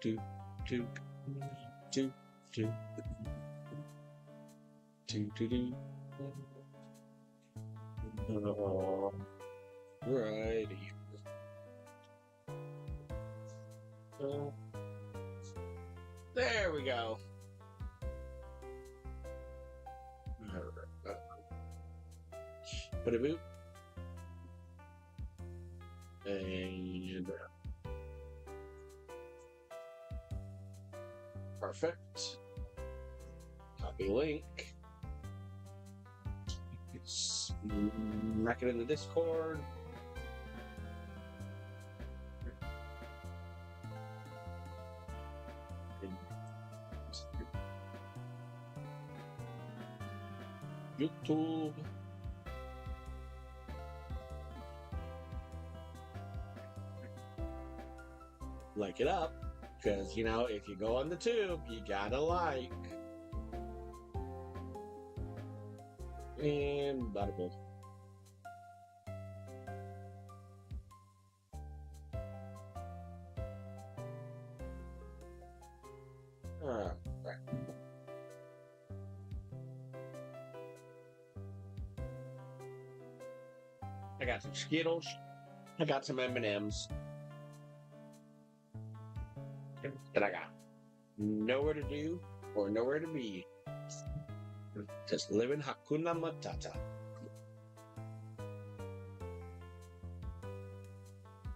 do, do, do, do, do, do, do. Righty. There we go. Put a boot. And perfect. Copy link. Smack it in the Discord. YouTube. Like it up, because you know, if you go on the tube, you gotta like. And bada boom. Alright. I got some Skittles. I got some M&Ms. That I got nowhere to do or nowhere to be. Just living Hakuna Matata.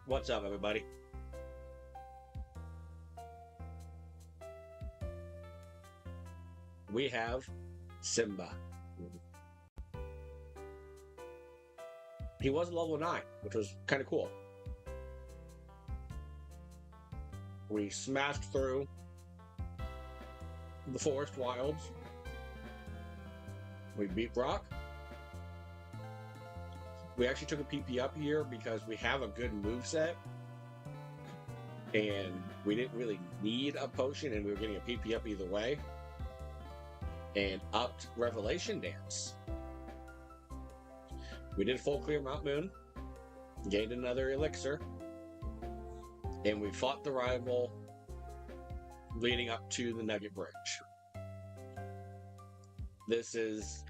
What's up, everybody? We have Simba. He was level 9, which was kind of cool. We smashed through the Forest Wilds. We beat Brock. We actually took a PP up here because we have a good moveset. And we didn't really need a potion, and we were getting a PP up either way. And upped Revelation Dance. We did full clear Mount Moon. Gained another elixir. And we fought the rival leading up to the Nugget Bridge. This is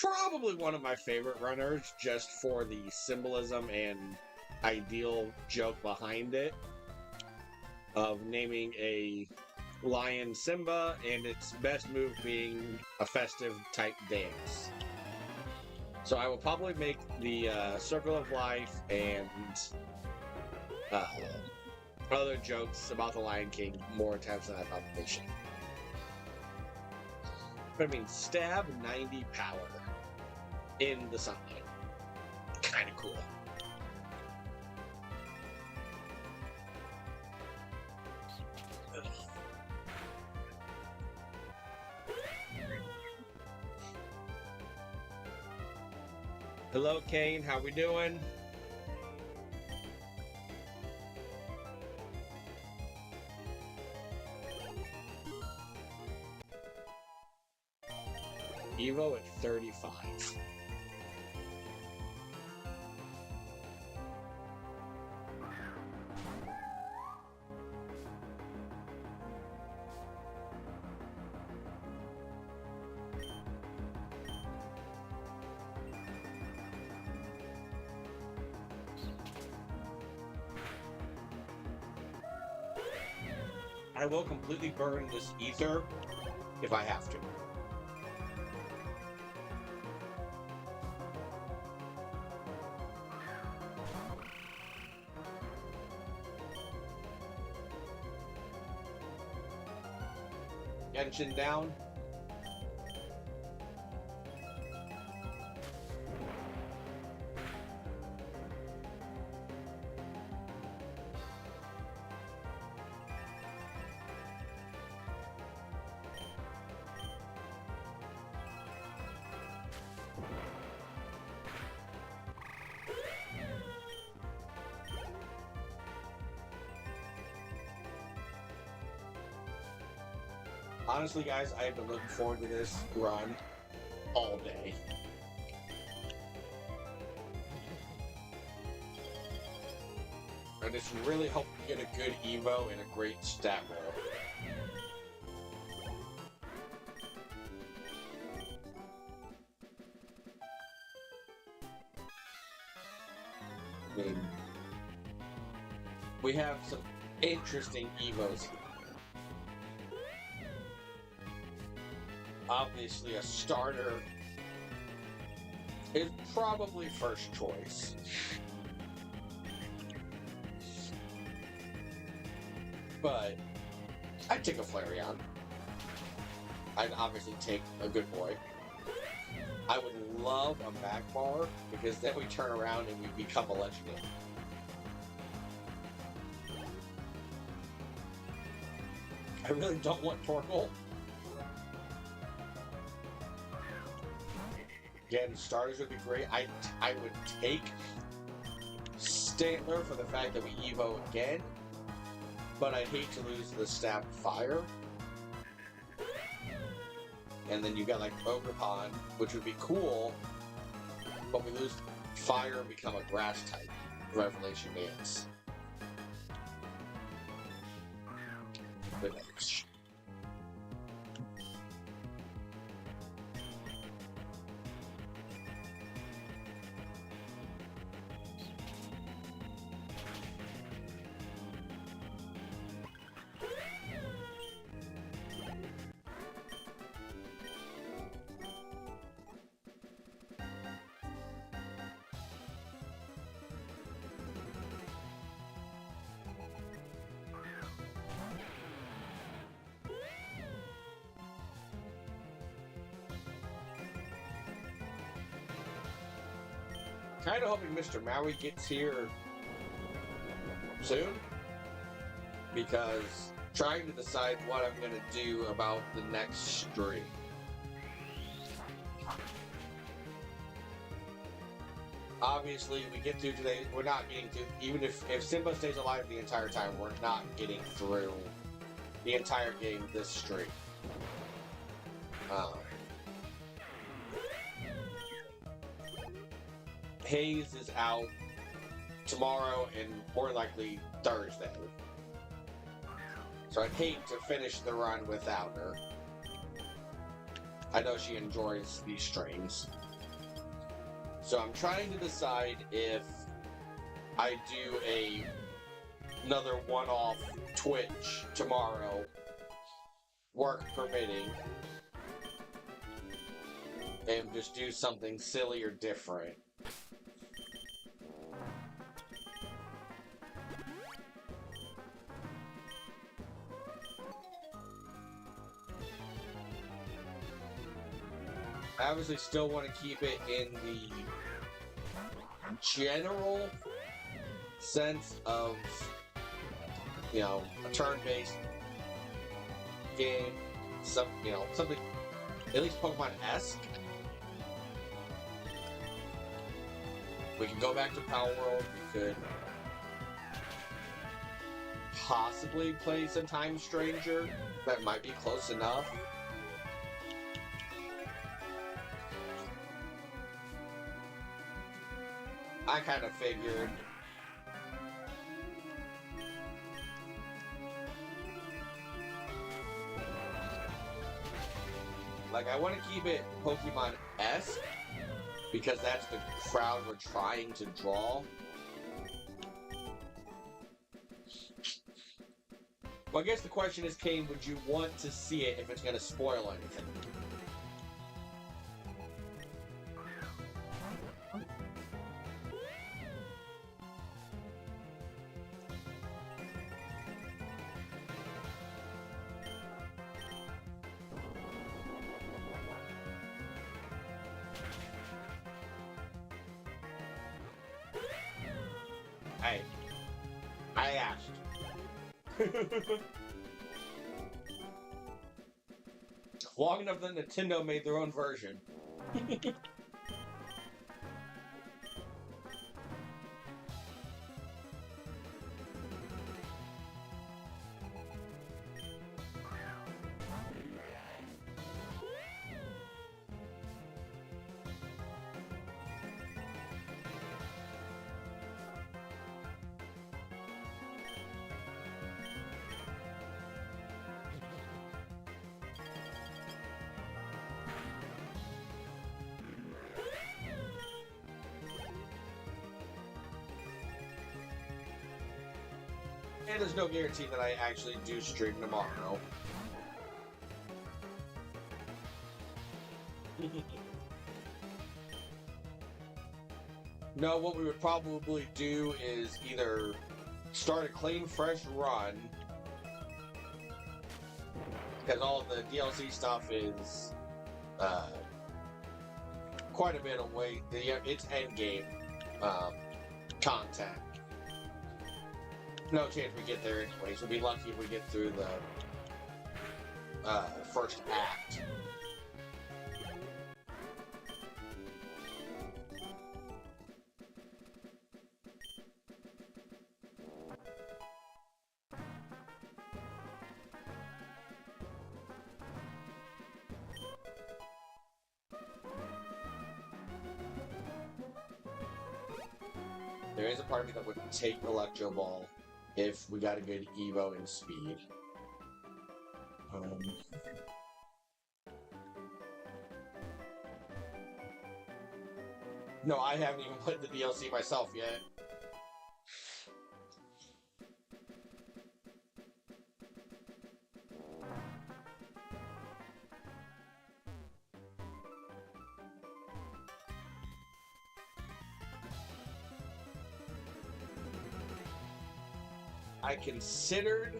probably one of my favorite runners, just for the symbolism and ideal joke behind it of naming a lion Simba and its best move being a festive type dance. So I will probably make the Circle of Life and other jokes about the Lion King more times than I thought they should. But I mean, stab 90 power in the sunlight. Kind of cool. Hello, Kane. How we doing? Evo at 35. I will completely burn this ether if I have to. Genshin down. Honestly, guys, I have been looking forward to this run all day. but it's really helped me get a good Evo and a great stat roll. I mean, we have some interesting Evos here. Obviously, a starter is probably first choice. But I'd take a Flareon. I'd obviously take a good boy. I would love a Magmar, because then we turn around and we become a legendary. I really don't want Torkoal. Again, starters would be great. I would take Stantler for the fact that we Evo again, but I'd hate to lose the Stab Fire. And then you got like Roguemon, which would be cool, but we lose Fire and become a Grass type. Revelation Dance. But kind of hoping Mr. Maui gets here soon, because trying to decide what I'm going to do about the next stream. Obviously, we get through today. We're not getting through, even if Simba stays alive the entire time, we're not getting through the entire game this stream. Hayes is out tomorrow and more likely Thursday. So I'd hate to finish the run without her. I know she enjoys these streams. So I'm trying to decide if I do another one-off Twitch tomorrow, work permitting, and just do something silly or different. I obviously still want to keep it in the general sense of, you know, a turn-based game, something at least Pokemon-esque. We can go back to Power World. We could possibly play some Time Stranger. That might be close enough. I kind of figured like I want to keep it Pokemon-esque because that's the crowd we're trying to draw. Well, I guess the question is, Kane, would you want to see it if it's going to spoil anything? I asked. Long enough that Nintendo made their own version. And there's no guarantee that I actually do stream tomorrow. No, what we would probably do is either start a clean, fresh run, because all the DLC stuff is quite a bit away. It's endgame content. No chance we get there anyways. We'll be lucky if we get through the first act. There is a part of me that would take Electro Ball if we got a good Evo in speed. No, I haven't even played the DLC myself yet. I considered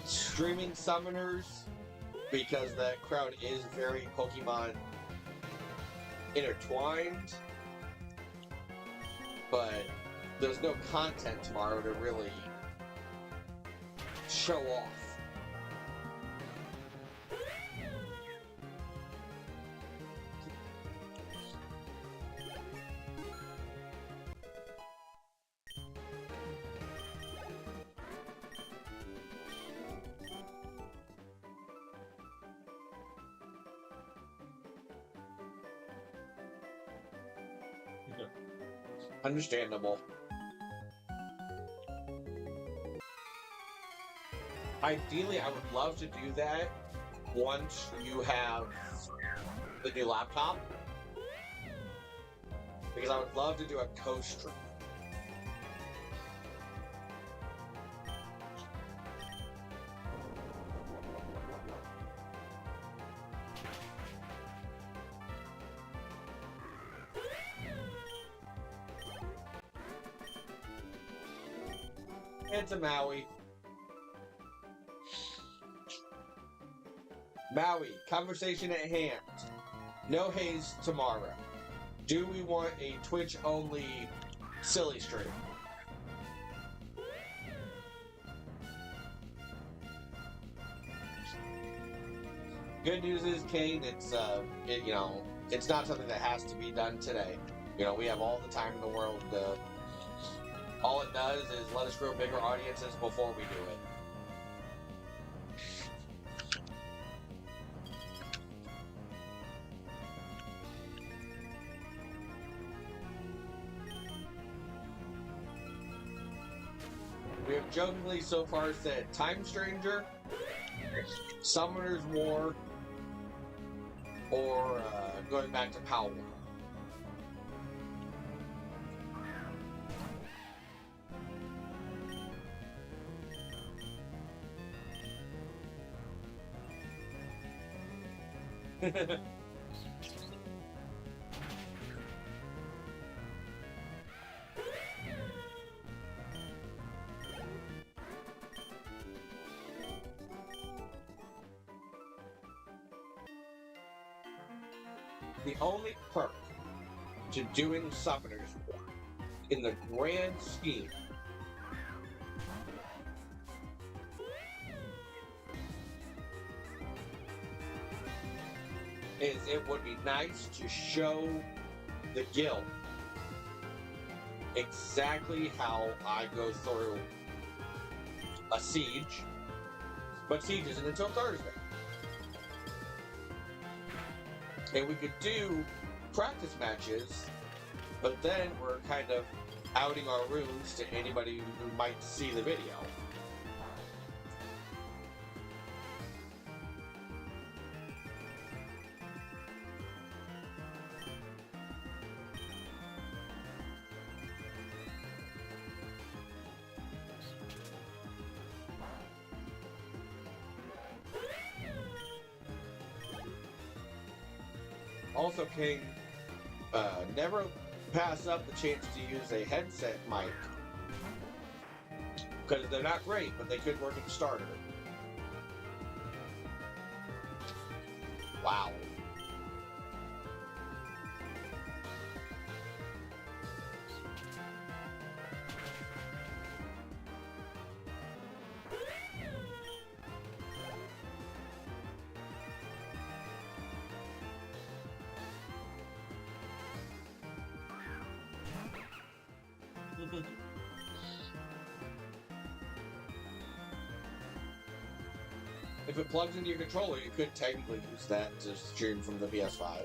streaming summoners because that crowd is very Pokemon intertwined, but there's no content tomorrow to really show off. Understandable. Ideally, I would love to do that once you have the new laptop, because I would love to do a co-stream. It's a Maui. Maui, conversation at hand. No haze tomorrow. Do we want a Twitch-only silly stream? Good news is, Kane, it's it's not something that has to be done today. You know, we have all the time in the world. All it does is let us grow bigger audiences before we do it. We have jokingly so far said Time Stranger, Summoner's War, or going back to Power War. The only perk to doing Summoner's War in the grand scheme is it would be nice to show the guild exactly how I go through a siege, but siege isn't until Thursday. And we could do practice matches, but then we're kind of outing our runes to anybody who might see the video. Also, King, never pass up the chance to use a headset mic. Because they're not great, but they could work at the starter. Wow. If it plugs into your controller, you could technically use that to stream from the PS5.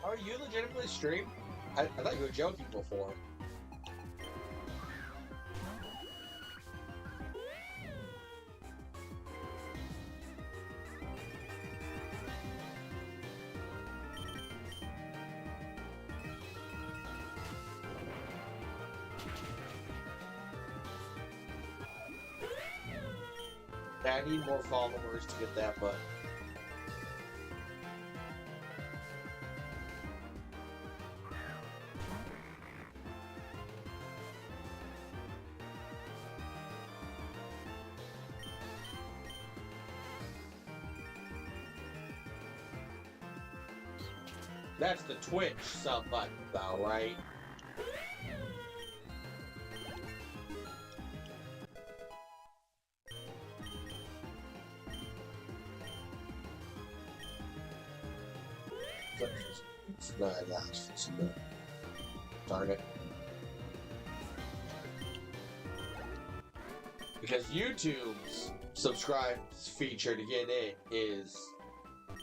Are you legitimately stream? I thought you were joking before. I need more followers to get that, but that's the Twitch sub button, though, right? Darn it. Because YouTube's subscribe feature to get it is,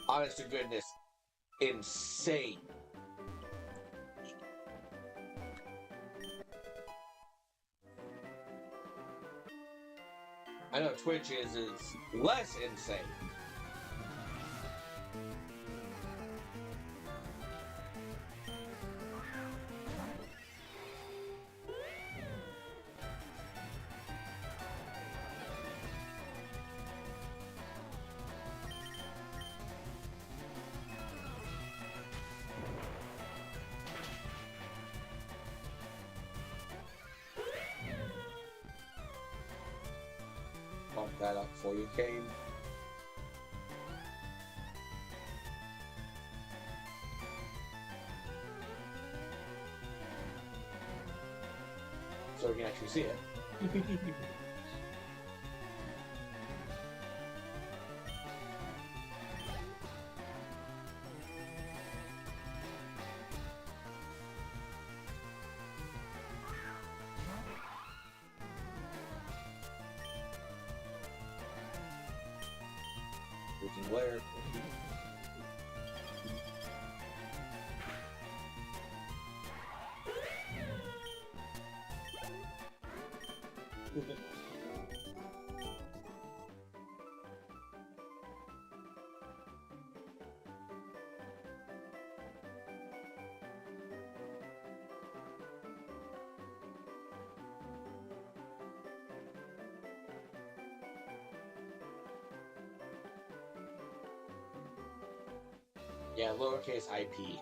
honest to goodness, insane. I know Twitch is less insane. Bump that up for you, Kane. So we can actually see it. Freaking glare. Yeah, lowercase IP.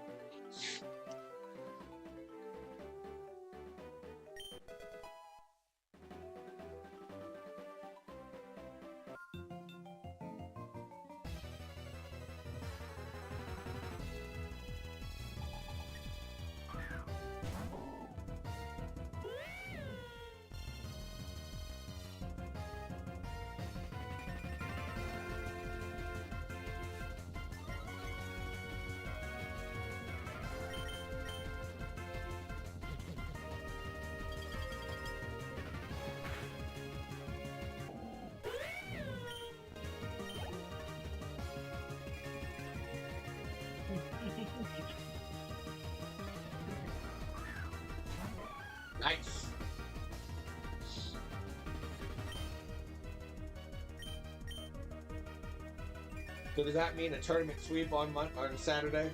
Nice. So does that mean a tournament sweep on Saturday?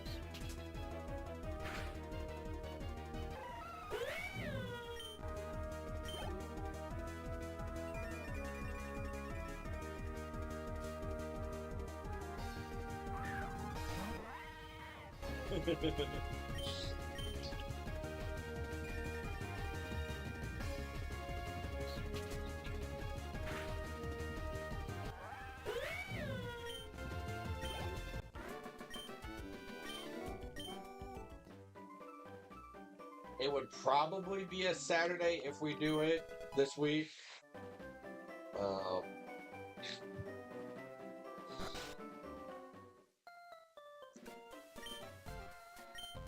It would probably be a Saturday if we do it this week.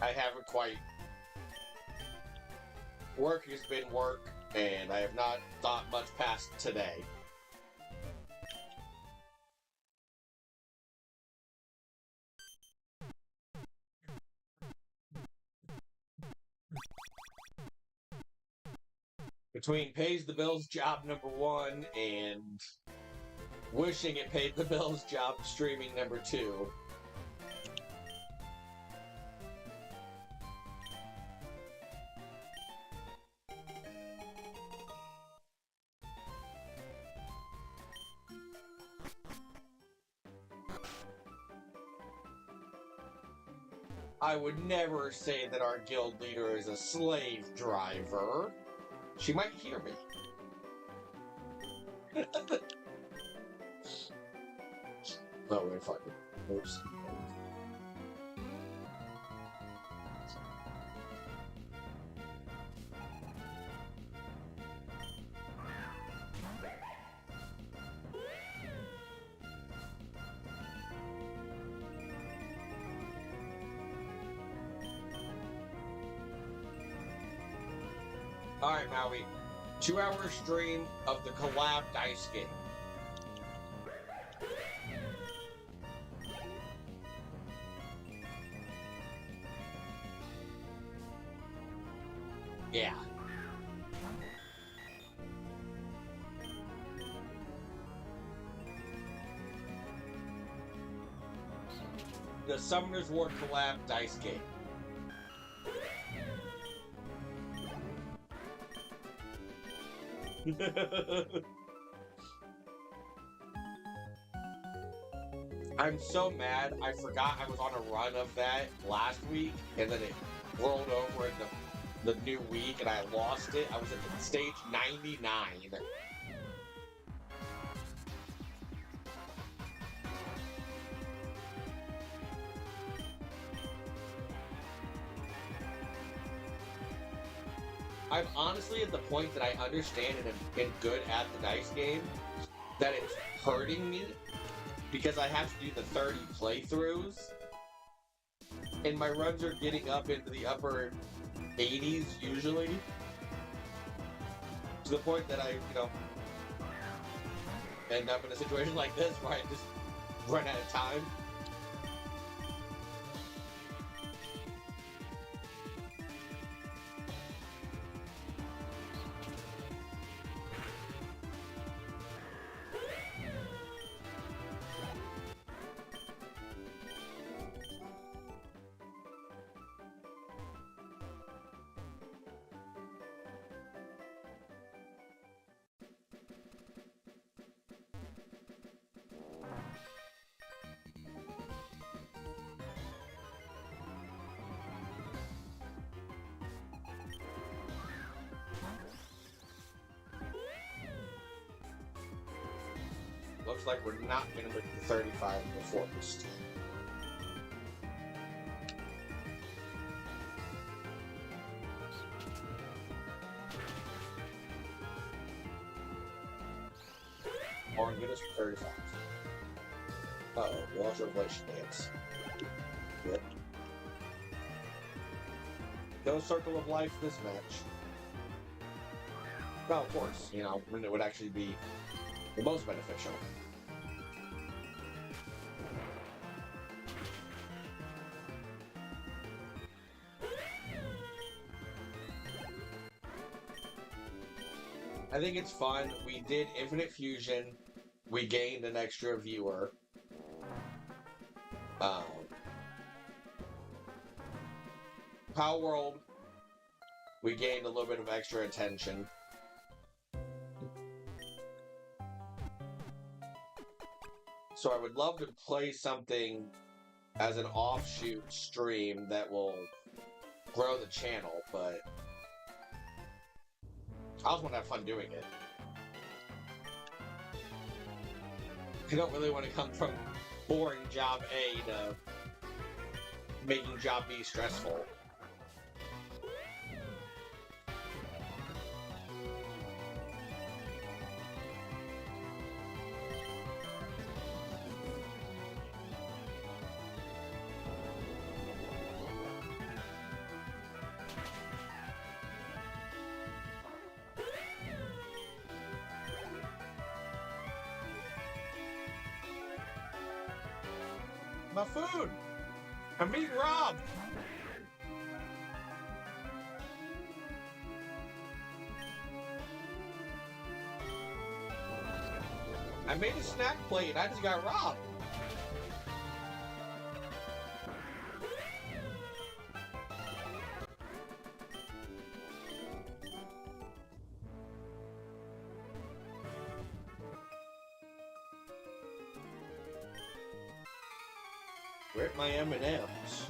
I haven't quite. Work has been work, and I have not thought much past today. Between pays the bills job number one and wishing it paid the bills job streaming number two. I would never say that our guild leader is a slave driver. She might hear me. No, we're fine. Oops. Alright, Maui. 2-hour stream of the collab dice game. Yeah. The Summoner's War collab dice game. I'm so mad. I forgot I was on a run of that last week, and then it rolled over in the new week, and I lost it. I was at stage 99. I'm honestly at the point that I understand and have been good at the dice game, that it's hurting me because I have to do the 30 playthroughs, and my runs are getting up into the upper 80s usually, to the point that I, end up in a situation like this where I just run out of time. Looks like we're not going to make the 35 before this time. Or get us for 35. Uh-oh, Walsh Revelation Dance. Yep. No Circle of Life this match. Well, of course, when it would actually be the most beneficial. I think it's fun. We did Infinite Fusion. We gained an extra viewer. Power World, we gained a little bit of extra attention. So I would love to play something as an offshoot stream that will grow the channel, but I also want to have fun doing it. I don't really want to come from boring job A to making job B stressful. My food! I'm being robbed! I made a snack plate and I just got robbed! Where's my M&Ms?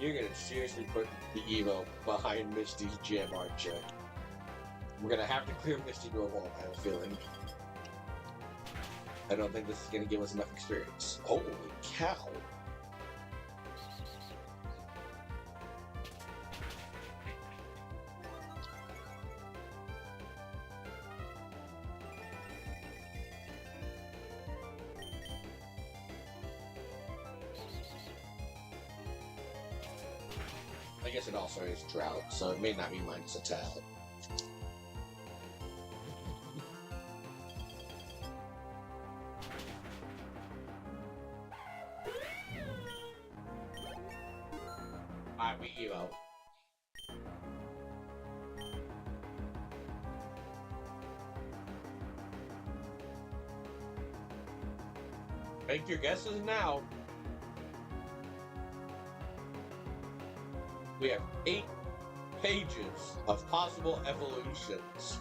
You're gonna seriously put the Evo behind Misty's gym, aren't you? We're gonna have to clear Misty to evolve, I have a feeling. I don't think this is gonna give us enough experience. Holy cow! I guess it also is drought, so it may not be minus a tad. Alright, we Evo. Make your guesses now. We have 8 pages of possible evolutions.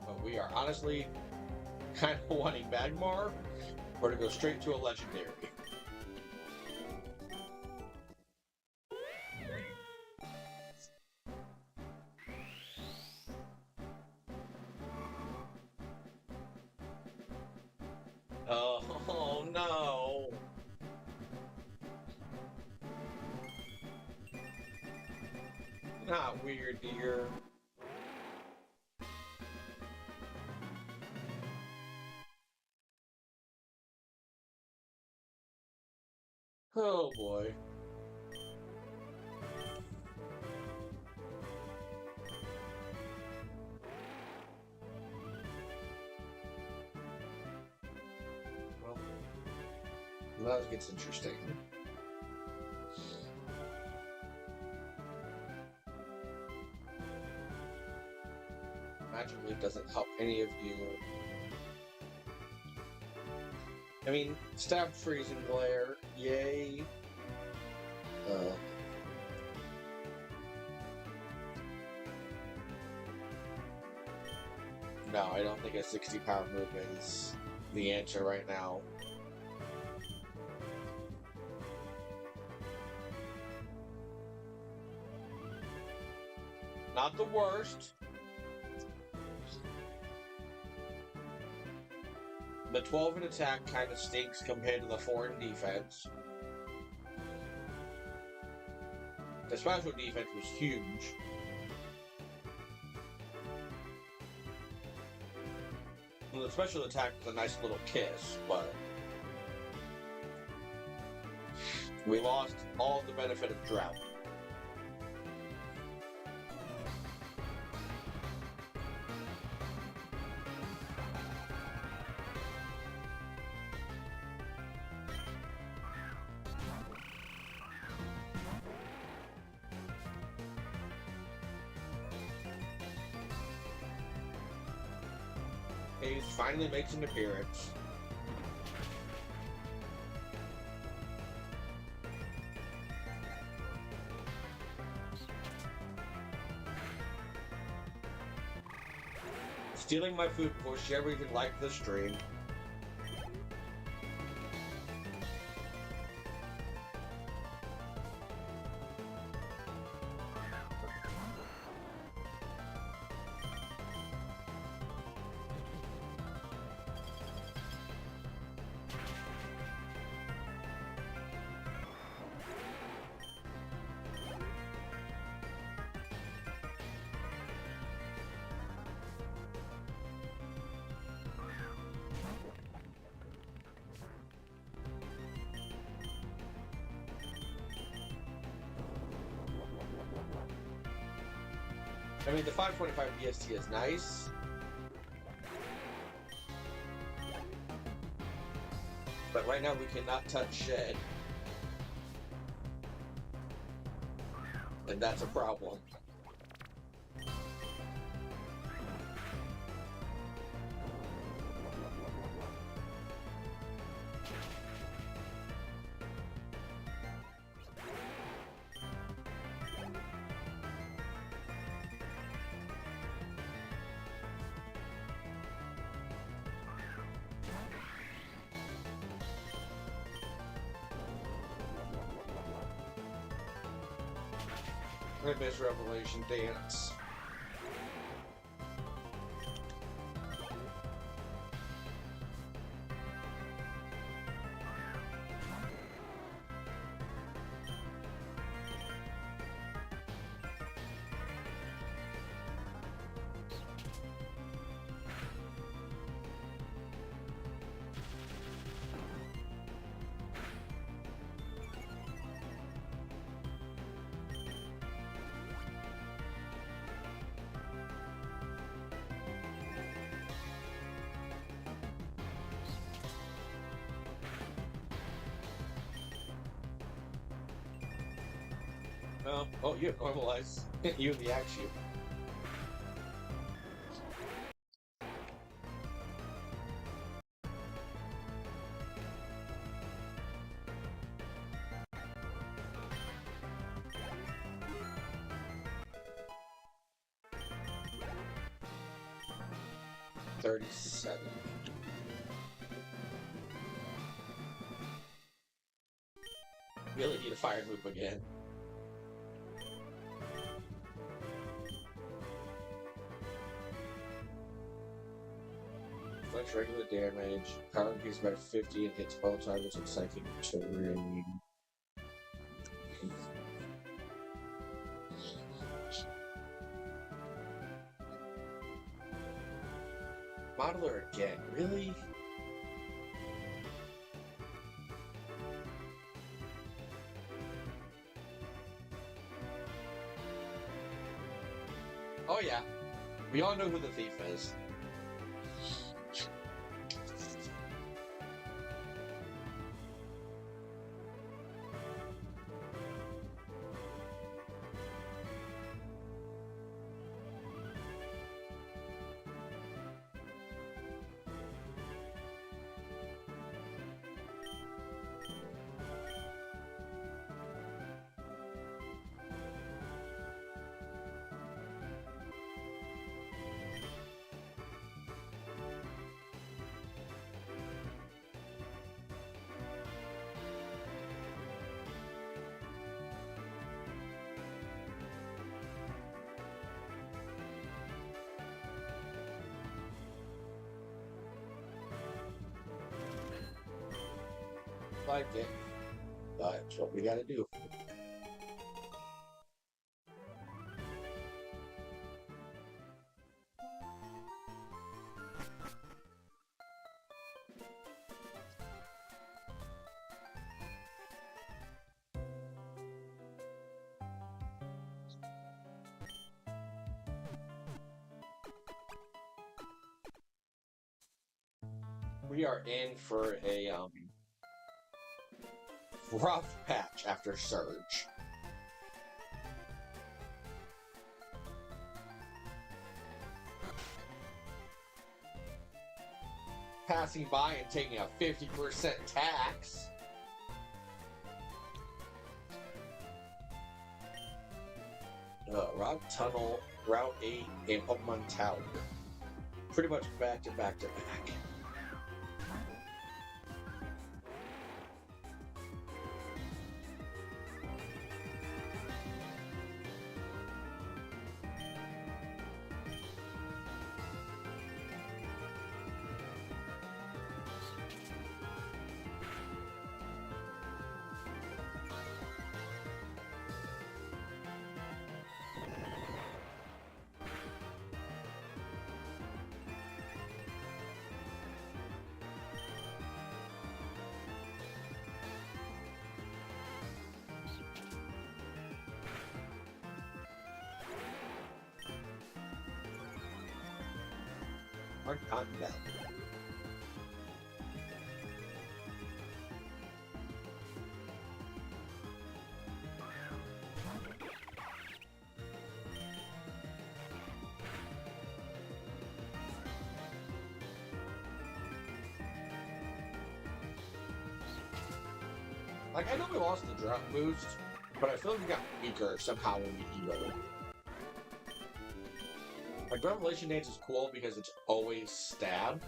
But we are honestly kind of wanting Magmar or to go straight to a legendary. Oh no! Not weird, dear. Oh boy. Well, that gets interesting. Magic Leap doesn't help any of you. I mean, Stab Freezing Glare, yay. No, I don't think a 60 power move is the answer right now. Not the worst. The 12 in attack kind of stinks compared to the 4 in defense. The special defense was huge. Well, the special attack was a nice little kiss, but We lost all the benefit of drought. He finally makes an appearance. Stealing my food before she ever even liked the stream. I mean, the 525 BST is nice. But right now we cannot touch Shed. And that's a problem. I miss Revelation Dance. Oh, you have normalized. You the action. $37. Really need a fire move again. Inflicts regular damage, power increases by 50 and hits all targets with psychic terrain. Modeler again, really? Oh yeah, we all know who the thief is. Like it, but it's what we gotta do. we are in for a rough patch after Surge. Passing by and taking a 50% tax. Route Tunnel, Route 8, and Pokemon Tower. Pretty much back to back to back. Our Continental. Like, I know we lost the drop boost, but I feel like we got weaker somehow when we evoed. Like, Revelation Dance is cool because it's always stab.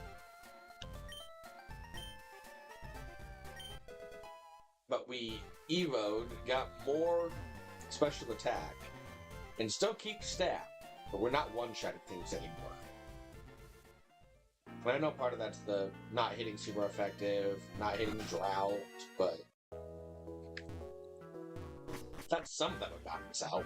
But we evoed, got more special attack, and still keep stab, but we're not one-shotting things anymore. And I know part of that's the not hitting super effective, not hitting drought, but that's some that have gotten us out.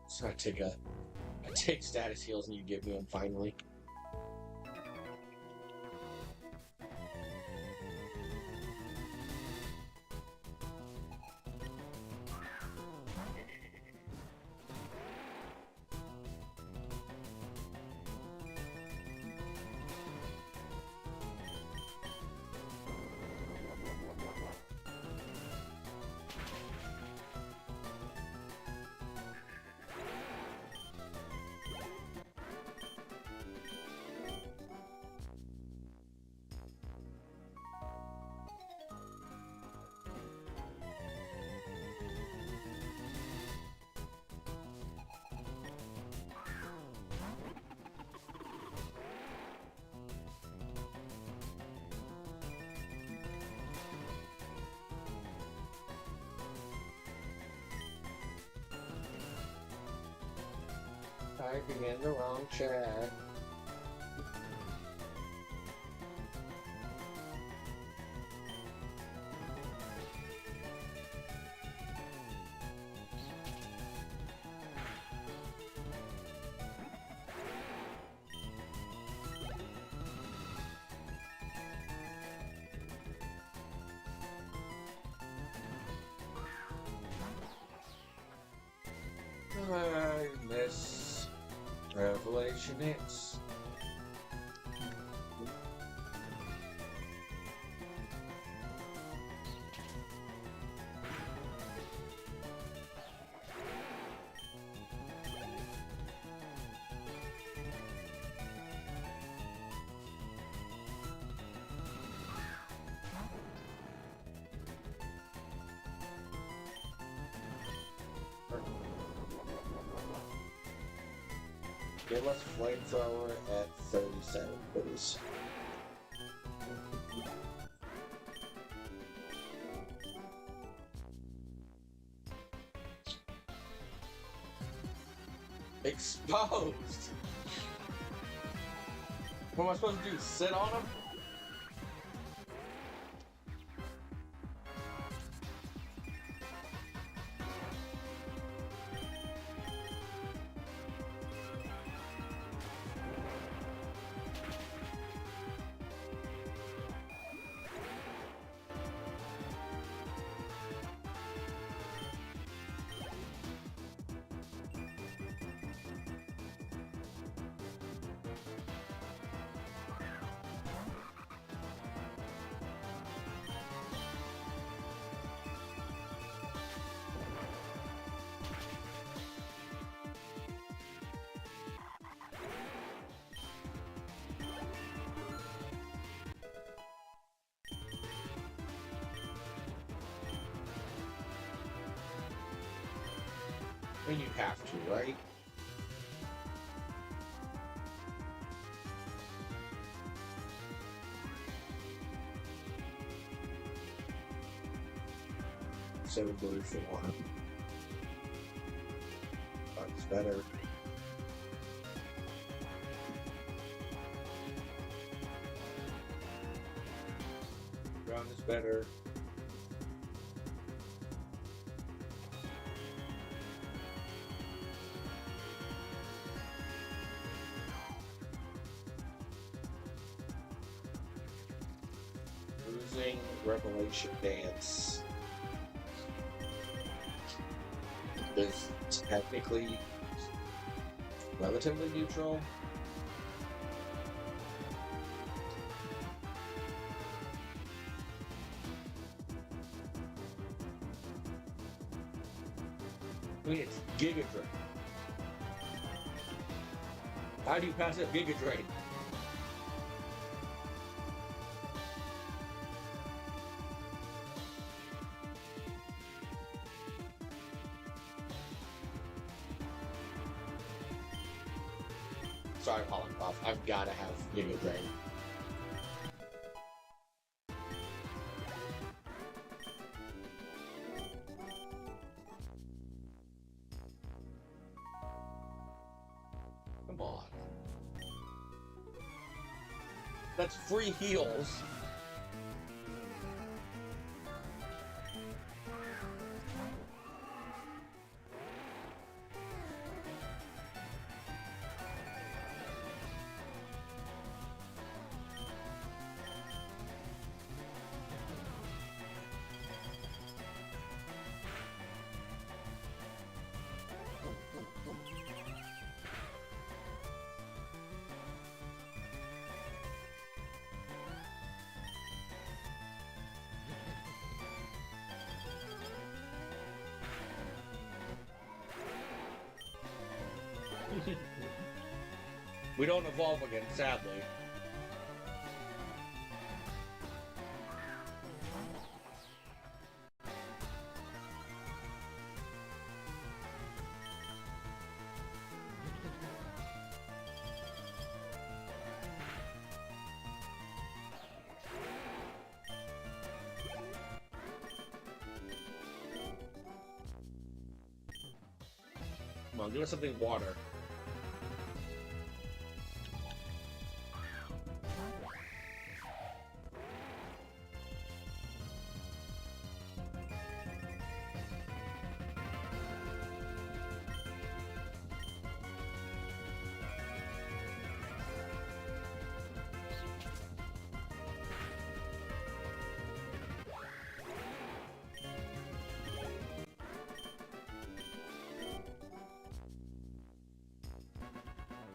So I take status heals and you give me them finally. Typing in the wrong chat. I miss Revelation Hits. Give us flamethrower at 37, please. Exposed! What am I supposed to do? Sit on him? I mean, you have to, right? Seven blue for one. That's better. Brown is better. Losing Revelation Dance is technically relatively neutral. I mean, it's Giga Drain. How do you pass up Giga Drain? Sorry, Polycroft. I've got to have Giga Drain. Come on. That's free heals. We don't evolve again, sadly. Come on, give us something water.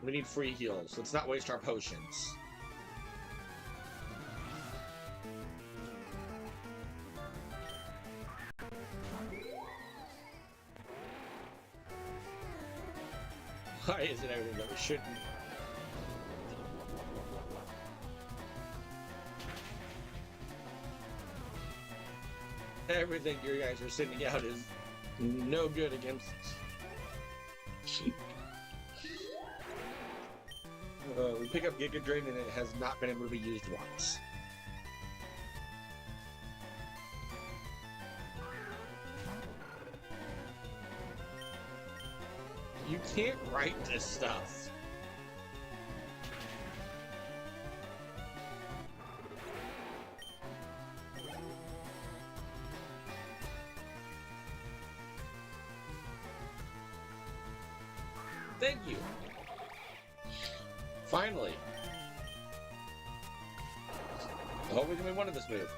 We need free heals. Let's not waste our potions. Why is it everything that we shouldn't? Everything you guys are sending out is no good against we pick up Giga Drain and it has not been able to be used once. You can't write this stuff. Thank you. Finally. I hope we can win one of this move.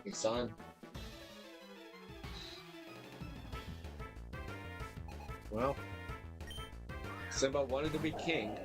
Hey, son. Well, Simba wanted to be king.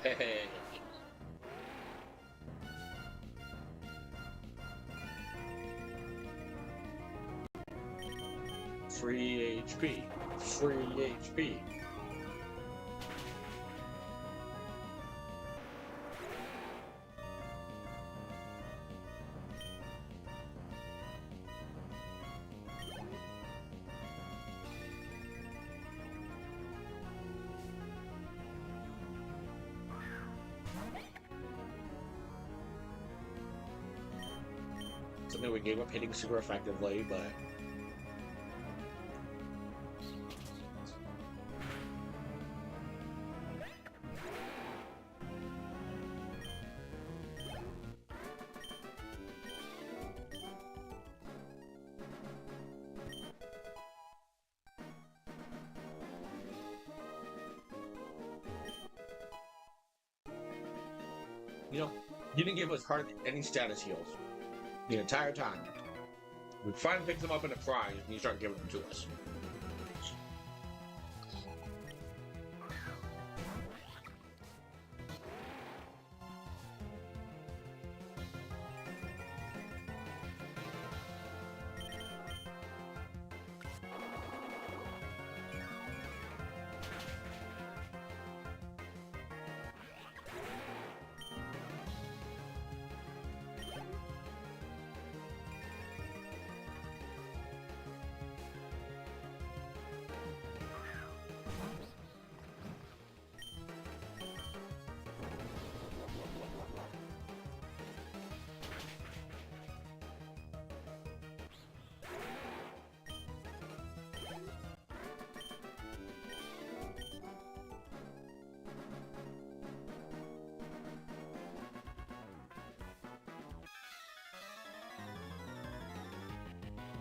Hey. Free HP. Free HP. Something we gave up hitting super effectively, but you know, you didn't give us hardly any status heals the entire time. We finally picked them up in a prize, and you start giving them to us.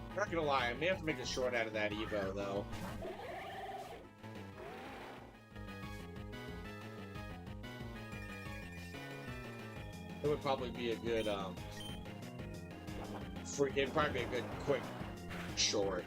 I'm not gonna lie, I may have to make a short out of that Evo, though. It would probably be a good, it'd probably be a good, quick short.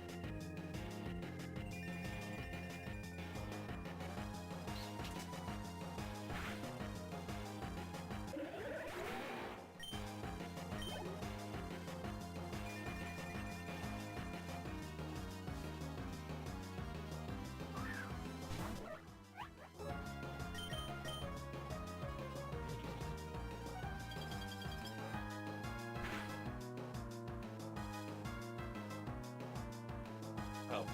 Oh.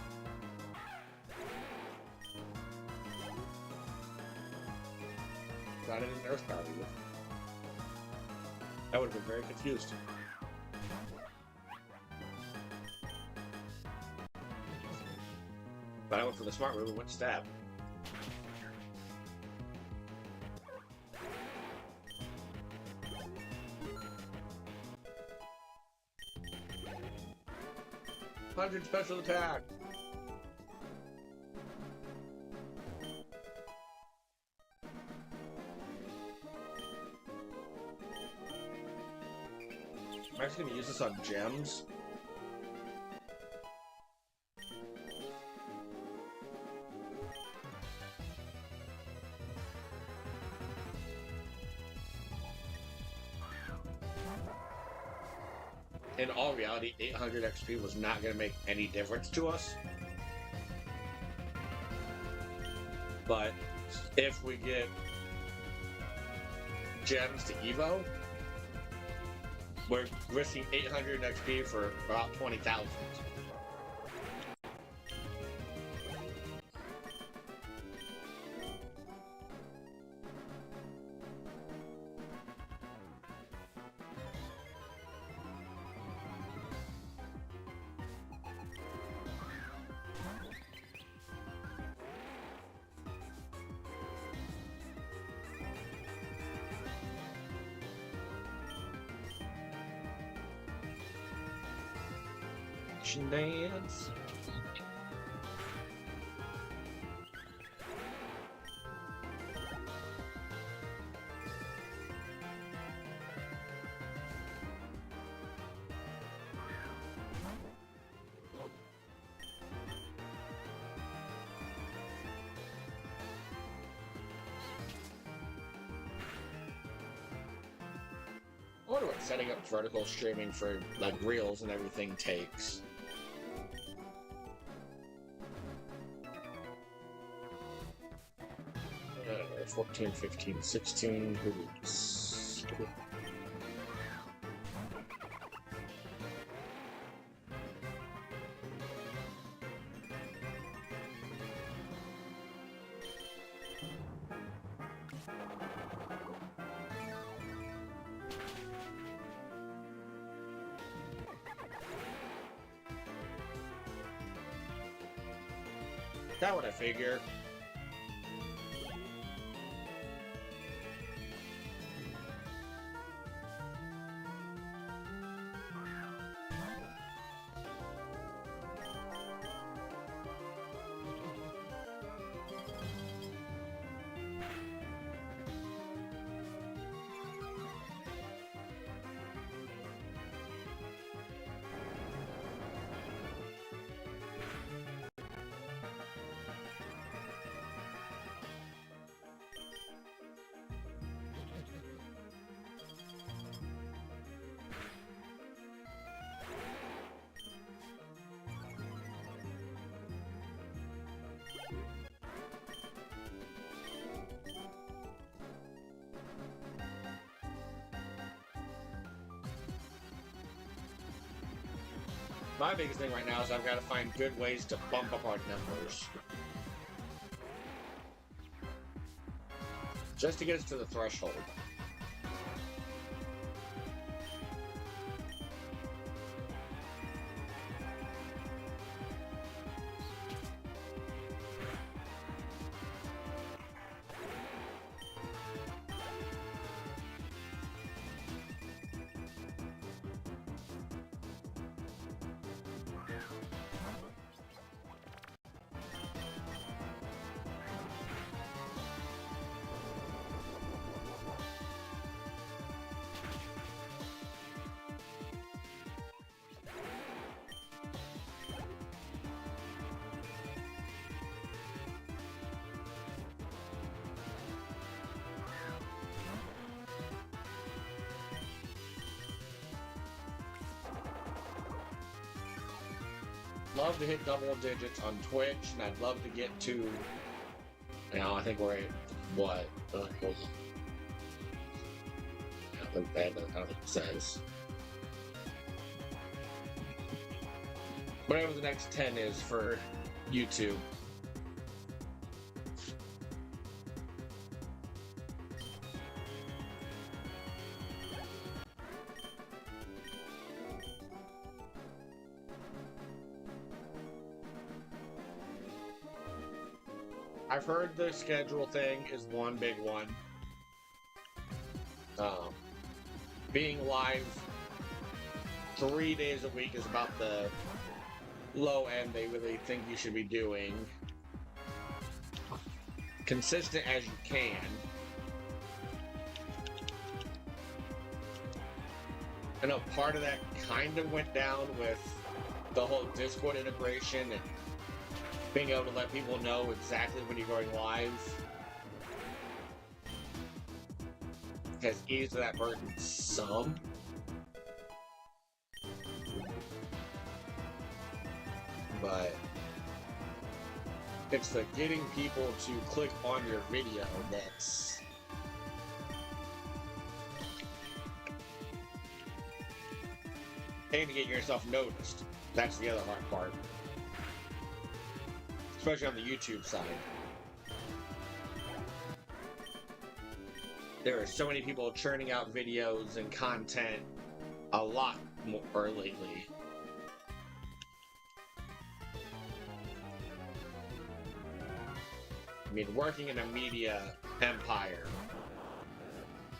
Got it in Earth Power. I would have been very confused. But I went for the smart move and went stab. Hundred special attack. I'm actually going to use this on gems. in all reality, 800 XP was not going to make any difference to us. But if we get gems to Evo, we're risking 800 XP for about 20,000. Dance. I wonder what setting up vertical streaming for like reels and everything takes. 14, 15, 16 weeks. That what I figure. My biggest thing right now is I've got to find good ways to bump up our numbers. Just to get us to the threshold. Love to hit double digits on Twitch, and I'd love to get to, you know, I think we're at, what? I don't think it says. Whatever the next 10 is for YouTube. I've heard the schedule thing is one big one. Being live 3 days a week is about the low end they really think you should be doing. Consistent as you can. I know part of that kind of went down with the whole Discord integration and being able to let people know exactly when you're going live has eased that burden some. but it's the getting people to click on your video that's and to get yourself noticed. That's the other hard part. Especially on the YouTube side. There are so many people churning out videos and content a lot more lately. I mean, working in a media empire,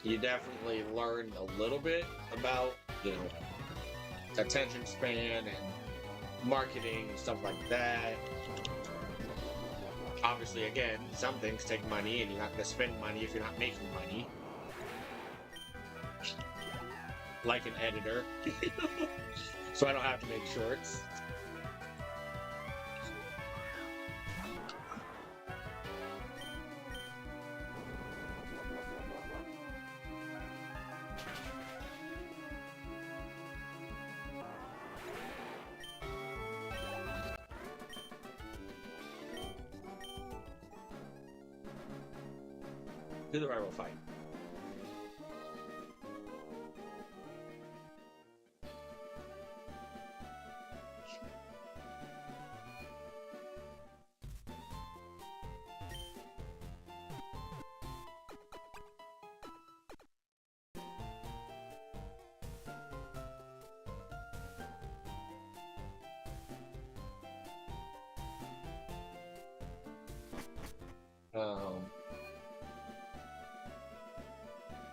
you definitely learn a little bit about, you know, attention span and marketing and stuff like that. Obviously, again, some things take money, and you're not going to spend money if you're not making money. Like an editor. So I don't have to make shorts. Do the rival fight.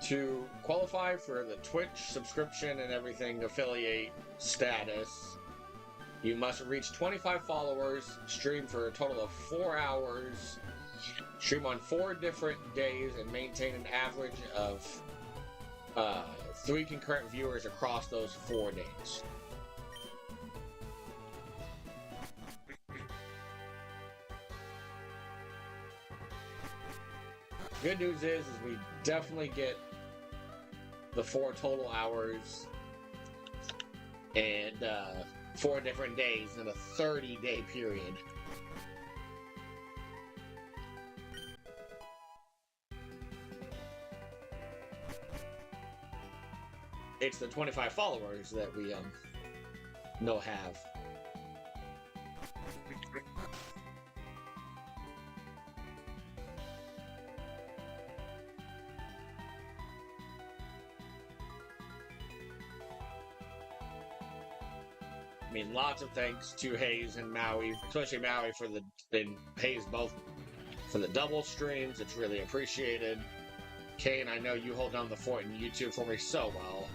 To qualify for the Twitch subscription and everything affiliate status, you must reach 25 followers, stream for a total of 4 hours, stream on 4 different days, and maintain an average of 3 concurrent viewers across those 4 days. Good news is we definitely get the 4 total hours and 4 different days in a 30-day period. It's the 25 followers that we know have. I mean, lots of thanks to Hayes and Maui, especially Maui for and Hayes both for the double streams. It's really appreciated. Kane, I know you hold down the fort in YouTube for me so well.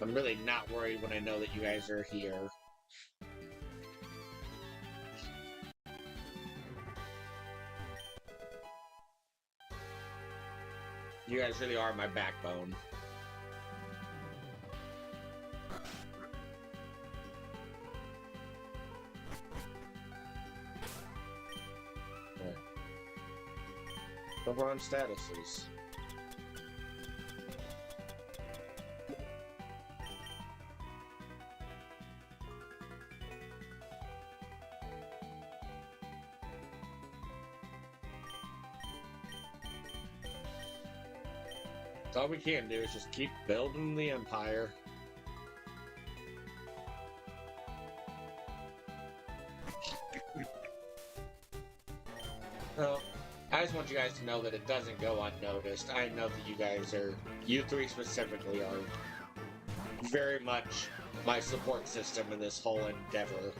I'm really not worried when I know that you guys are here. You guys really are my backbone. Over on statuses. All we can do is just keep building the empire. Well, I just want you guys to know that it doesn't go unnoticed. I know that you guys are, you 3 specifically, are very much my support system in this whole endeavor.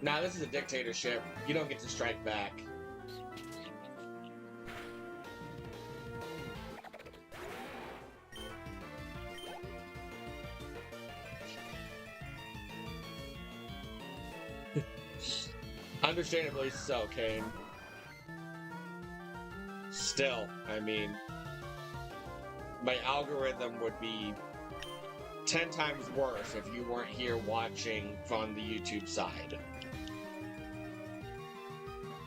Now, this is a dictatorship. You don't get to strike back. Understandably so, Kane. Still, I mean, my algorithm would be 10 times worse if you weren't here watching on the YouTube side.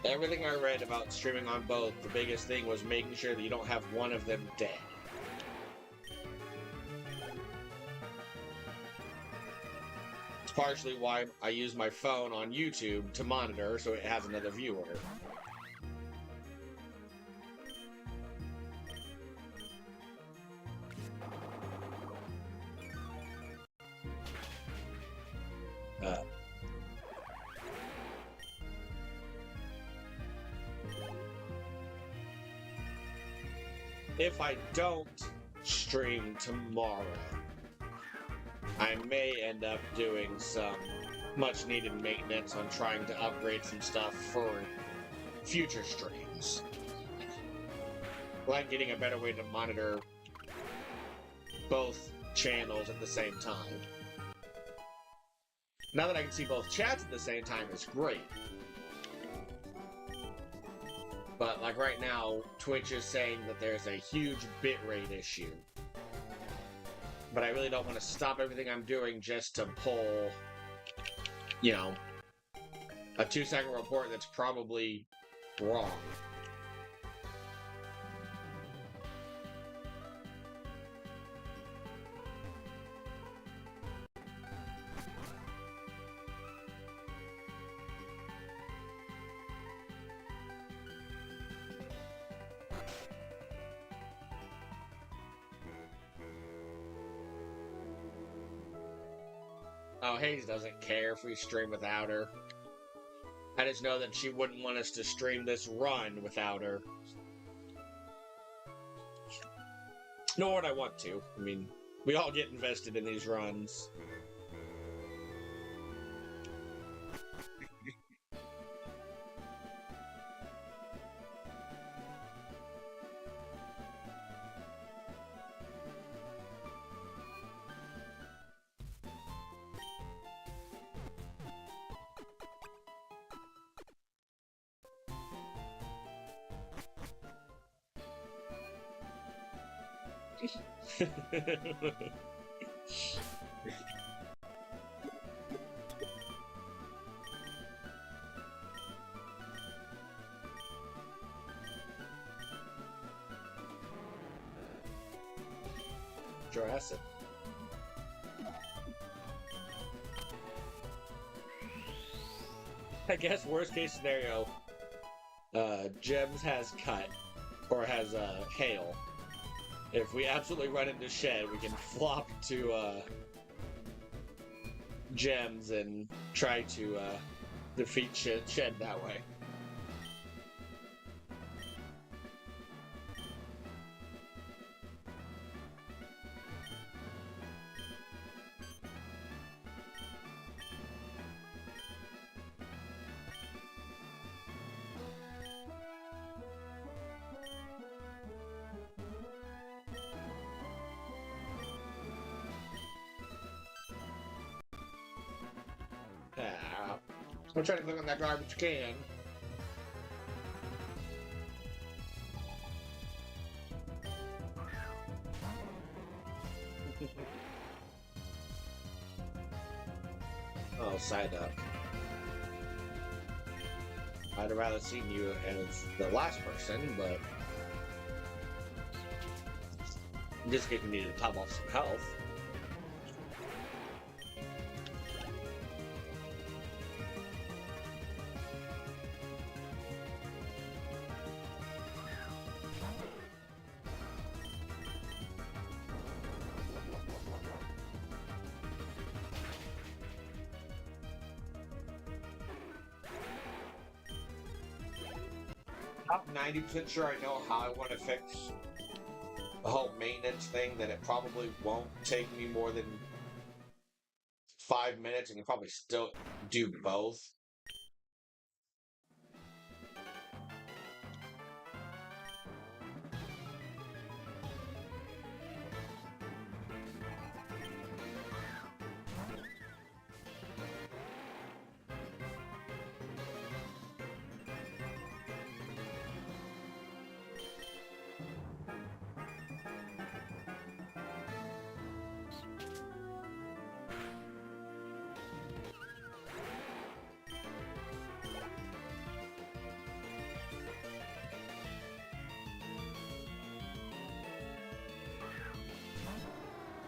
Everything I read about streaming on both, the biggest thing was making sure that you don't have one of them dead. partially why I use my phone on YouTube to monitor so it has another viewer. If I don't stream tomorrow, I may end up doing some much needed maintenance on trying to upgrade some stuff for future streams. Like getting a better way to monitor both channels at the same time. Now that I can see both chats at the same time is great. But like right now, Twitch is saying that there's a huge bitrate issue. But I really don't want to stop everything I'm doing just to pull, you know, a 2-second report that's probably wrong. Oh, Hayes doesn't care if we stream without her. I just know that she wouldn't want us to stream this run without her. Nor would I want to. I mean, we all get invested in these runs. Jurassic. I guess worst case scenario, Gems has cut, or has hail. If we absolutely run into Shed, we can flop to Gems and try to defeat Shed that way. I'm trying to click on that garbage can. Oh, side up. I'd have rather seen you as the last person, but in this case, we need to top off some health. I'm 90% sure I know how I want to fix the whole maintenance thing, that it probably won't take me more than 5 minutes and can probably still do both.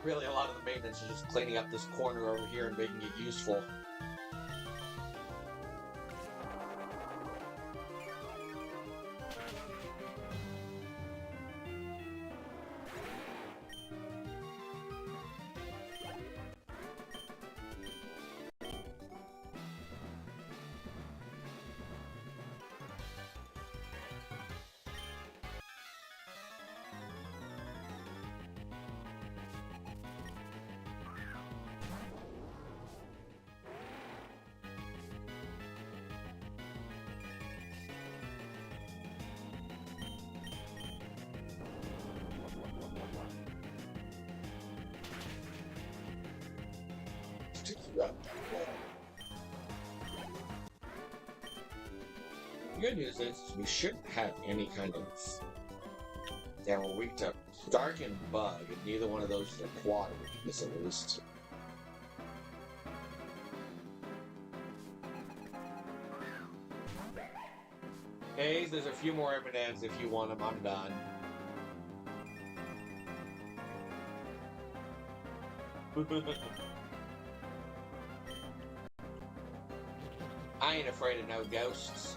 Really, a lot of the maintenance is just cleaning up this corner over here and making it useful. The good news is we shouldn't have any kind of... Yeah, we're weak to Dark and Bug, and neither one of those is a quad weakness at least. Hey, there's a few more M&Ms if you want them. I'm done. I ain't afraid of no ghosts.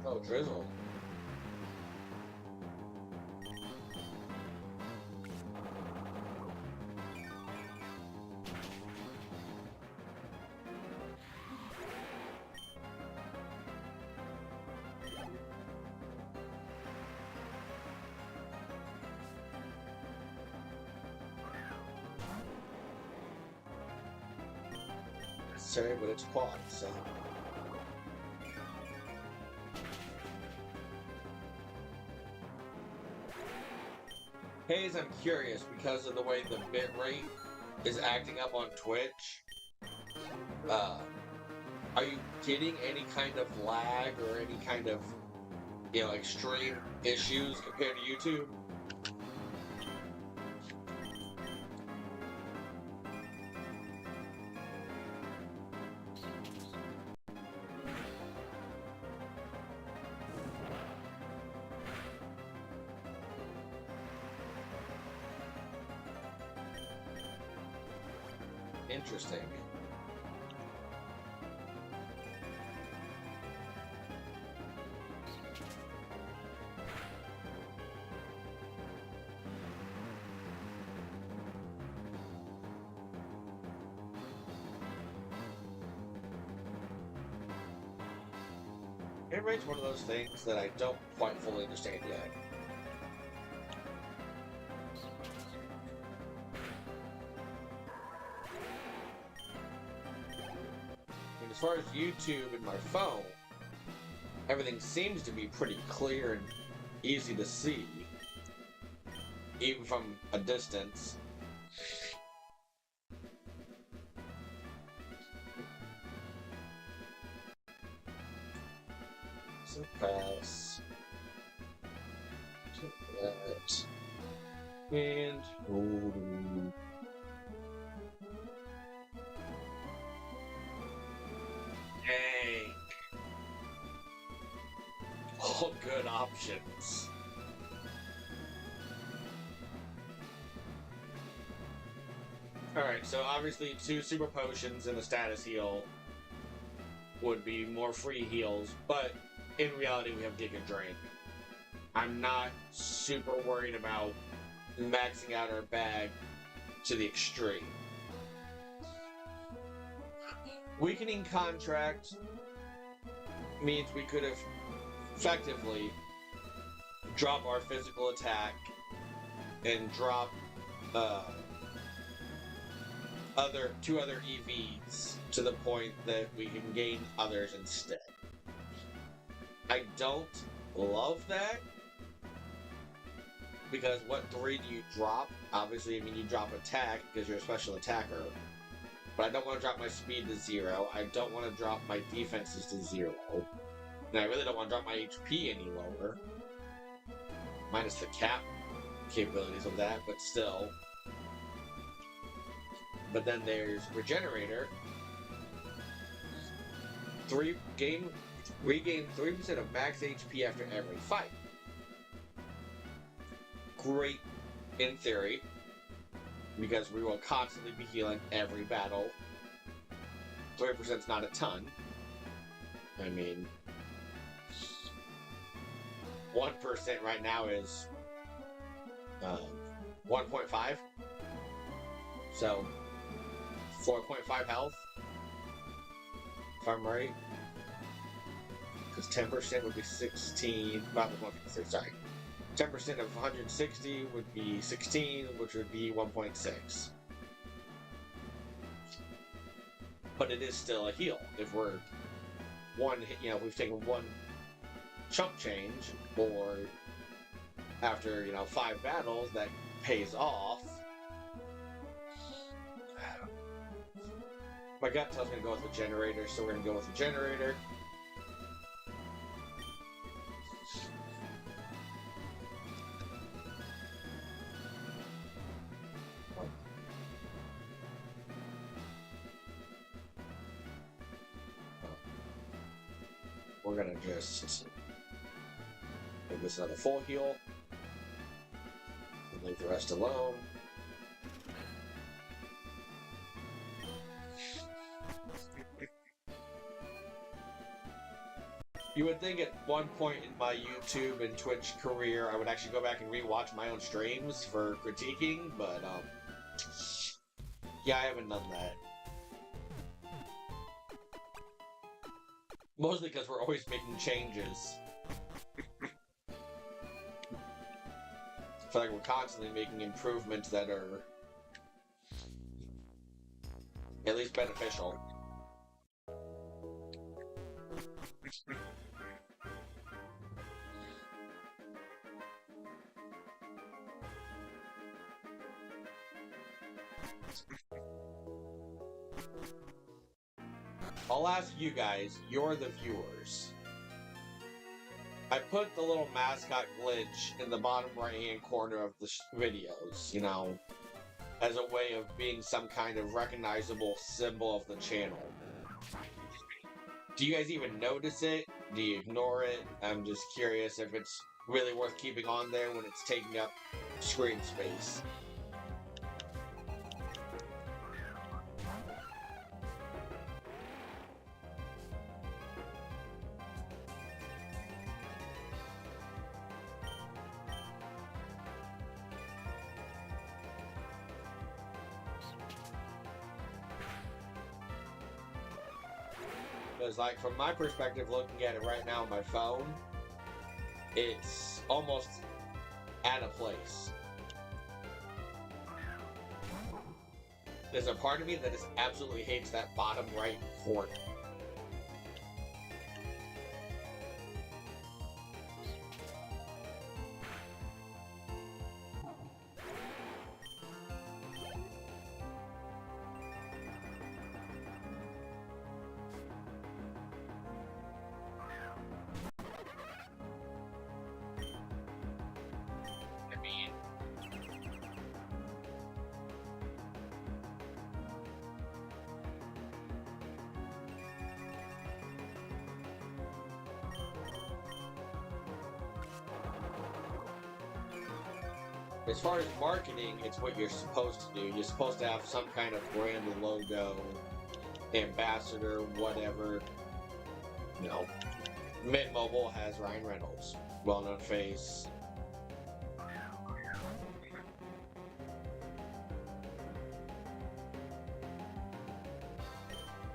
Oh, drizzle. Sorry, but it's quad, so... Hayes, I'm curious, because of the way the bitrate is acting up on Twitch, are you getting any kind of lag or any kind of, extreme issues compared to YouTube? Interesting. It rate's one of those things that I don't quite fully understand yet. As far as YouTube and my phone, everything seems to be pretty clear and easy to see, even from a distance. So pass. That. And... Ooh. Dang. All good options. Alright, so obviously 2 super potions and a status heal would be more free heals, but in reality we have Dig and Drain. I'm not super worried about maxing out our bag to the extreme. Weakening contract means we could have effectively dropped our physical attack and drop two other EVs to the point that we can gain others instead. I don't love that, because what 3 do you drop? Obviously, I mean, you drop attack because you're a special attacker, but I don't want to drop my speed to 0. I don't want to drop my defenses to 0. And I really don't want to drop my HP any lower. Minus the cap capabilities of that, but still. But then there's Regenerator. Regain 3% of max HP after every fight. Great in theory, because we will constantly be healing every battle. 3% is not a ton. I mean, 1% right now is 1.5. So 4.5 health, if I'm right. Because 10% would be 16. Well, 1.6, sorry. 10% of 160 would be 16, which would be 1.6. But it is still a heal. If we're if we've taken one chump change, or after 5 battles, that pays off. My gut tells me to go with the generator, so we're gonna go with the generator. We're gonna just give this another full heal and leave the rest alone. You would think at one point in my YouTube and Twitch career I would actually go back and rewatch my own streams for critiquing, but yeah, I haven't done that. Mostly because we're always making changes. I feel like we're constantly making improvements that are at least beneficial. I'll ask you guys, you're the viewers. I put the little mascot glitch in the bottom right-hand corner of the videos, as a way of being some kind of recognizable symbol of the channel. Do you guys even notice it? Do you ignore it? I'm just curious if it's really worth keeping on there when it's taking up screen space. Because, like, from my perspective, looking at it right now on my phone, it's almost out of place. There's a part of me that just absolutely hates that bottom right corner. As far as marketing, it's what you're supposed to do. You're supposed to have some kind of brand logo, ambassador, whatever. Mint Mobile has Ryan Reynolds, well-known face.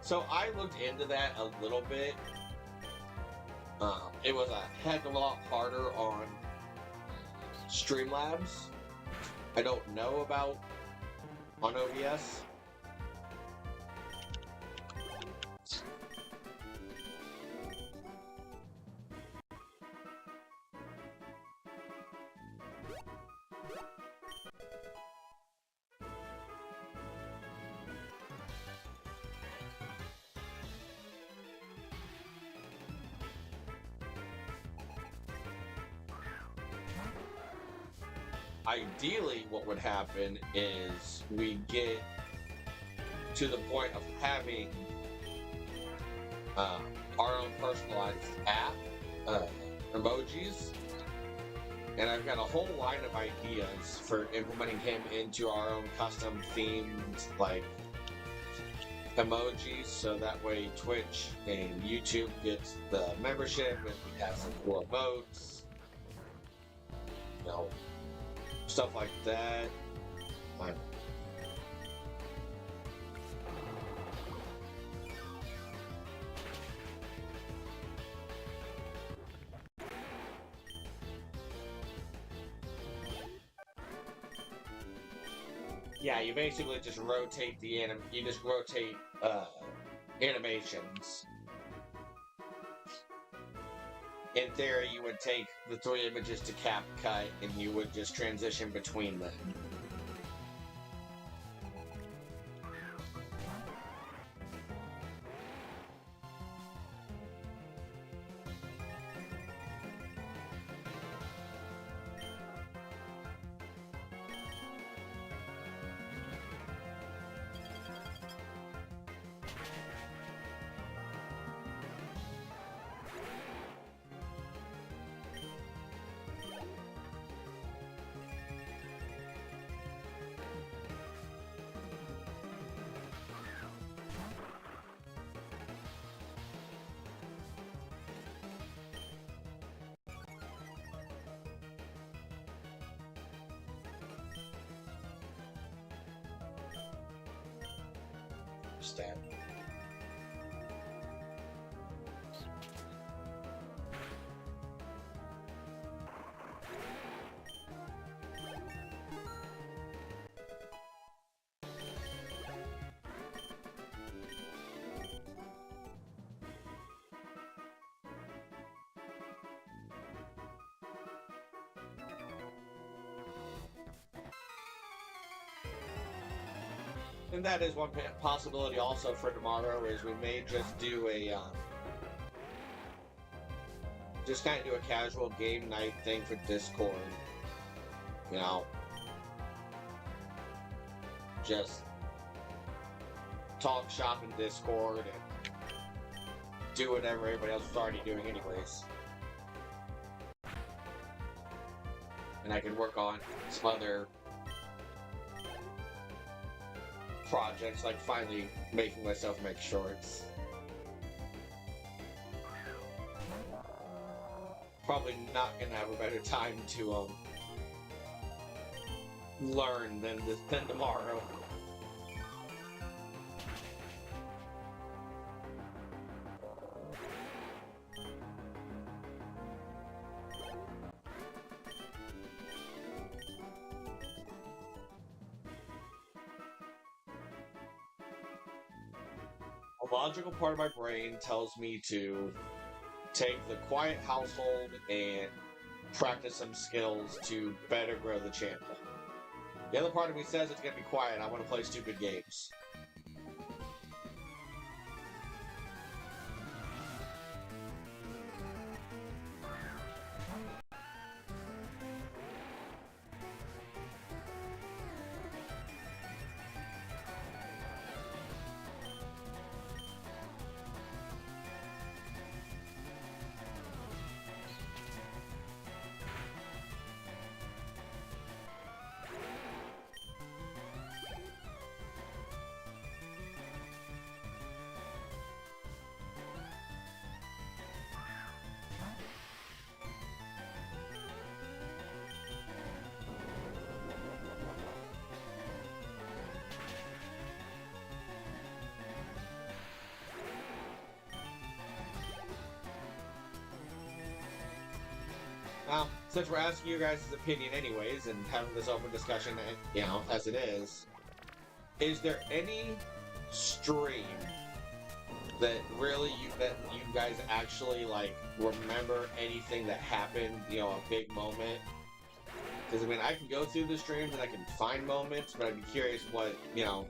So I looked into that a little bit. It was a heck of a lot harder on Streamlabs. I don't know about on OBS. Ideally, what would happen is we get to the point of having our own personalized app, emojis, and I've got a whole line of ideas for implementing him into our own custom themed, like, emojis, so that way Twitch and YouTube gets the membership and we have some cool emotes, you know, stuff like that. Yeah, you basically just rotate the animations. In theory, you would take the 3 images to CapCut and you would just transition between them. Understand. And that is one possibility also for tomorrow, is we may just do a, just kind of do a casual game night thing for Discord. You know, just talk shop in Discord and do whatever everybody else is already doing anyways. And I can work on some other projects, like finally making myself make shorts. Probably not gonna have a better time to learn than tomorrow. A logical part of my brain tells me to take the quiet household and practice some skills to better grow the channel. The other part of me says it's gonna be quiet. I want to play stupid games. Well, since we're asking you guys' opinion anyways, and having this open discussion, you know, as it is there any stream that you guys actually like remember anything that happened, you know, a big moment? Because I mean, I can go through the streams and I can find moments, but I'd be curious what, you know,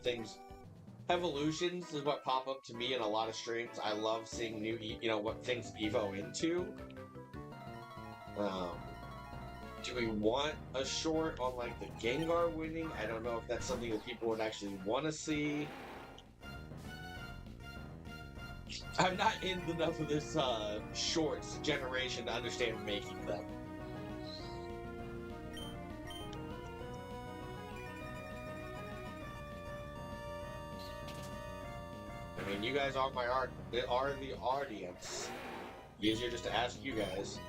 evolutions is what pop up to me in a lot of streams. I love seeing new, you know, what things evo into. Do we want a short on like the Gengar winning? I don't know if that's something that people would actually want to see. I'm not in enough of this shorts generation to understand making them. I mean, you guys are the audience. Easier just to ask you guys.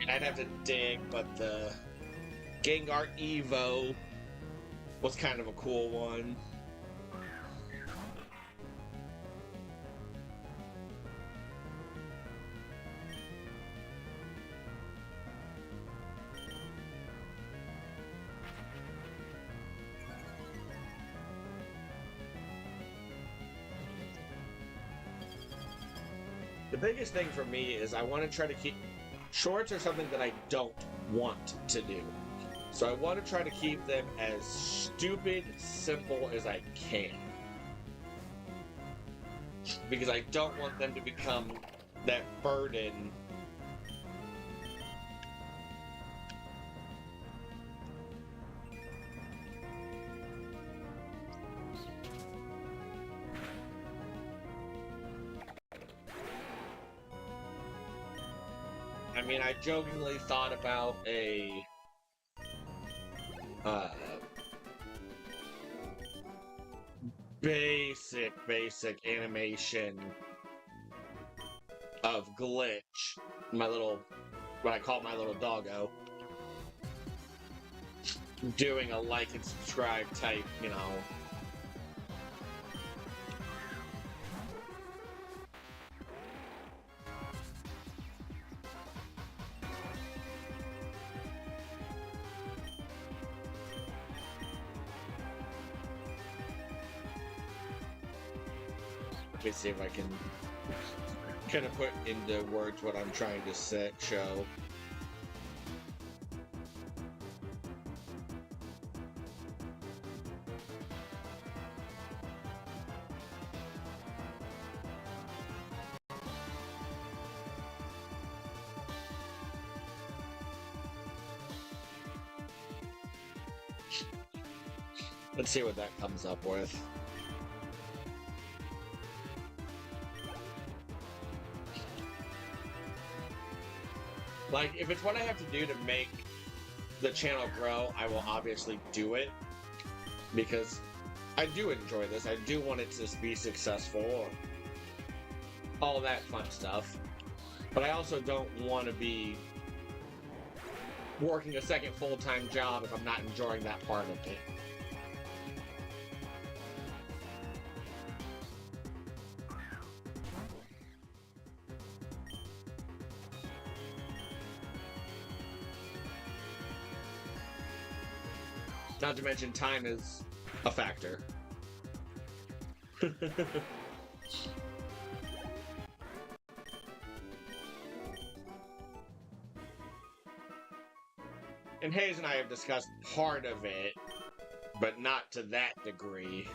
I'd have to dig, but the Gengar Evo was kind of a cool one. The biggest thing for me is I want to try to keep shorts are something that I don't want to do. So I want to try to keep them as stupid, simple as I can. Because I don't want them to become that burden. I mean, I jokingly thought about a basic animation of Glitch, what I call my little doggo, doing a like and subscribe type, you know. Let me see if I can kind of put into words what I'm trying to show. Let's see what that comes up with. Like, if it's what I have to do to make the channel grow, I will obviously do it. Because I do enjoy this. I do want it to be successful. All that fun stuff. But I also don't want to be working a second full-time job if I'm not enjoying that part of it. Not to mention, time is a factor. And Hayes and I have discussed part of it, but not to that degree.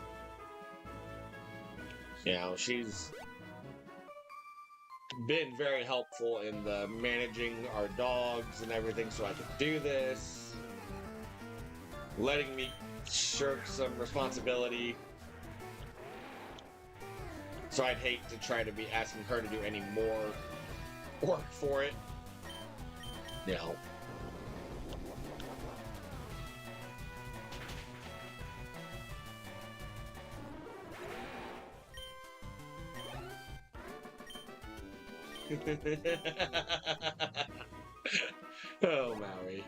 You know, she's been very helpful in the managing our dogs and everything so I could do this. Letting me shirk some responsibility. So I'd hate to try to be asking her to do any more work for it. You know. Oh, Maui.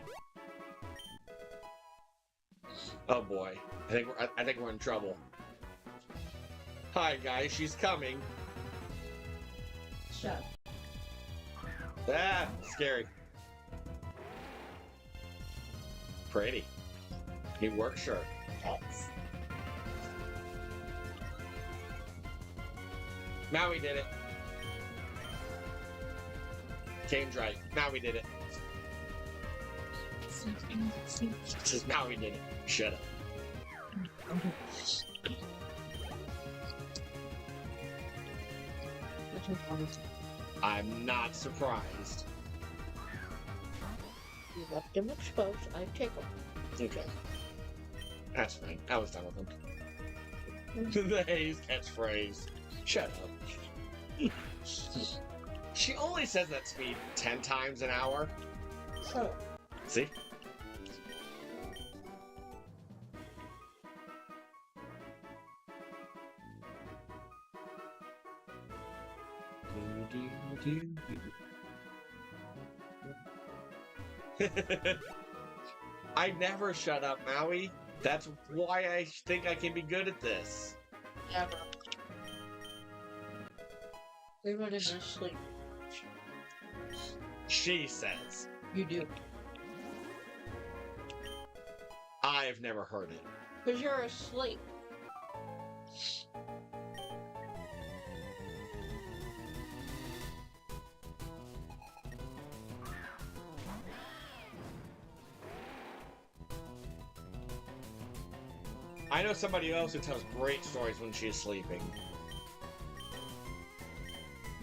Oh boy, I think we're in trouble. Hi guys, she's coming. Shut. Ah, scary. Pretty. New work shirt. Thanks. Maui did it. Kane's right. Maui did it. Says Maui did it. Shut up. I'm not surprised. You left him exposed. I take him. Okay. That's fine. I was done with him. The Haze catchphrase. Shut up. She only says that speed 10 times an hour. Shut up. See? I never shut up, Maui. That's why I think I can be good at this. Never. We run in our sleep. She says. You do. I've never heard it. Because you're asleep. I know somebody else who tells great stories when she's sleeping.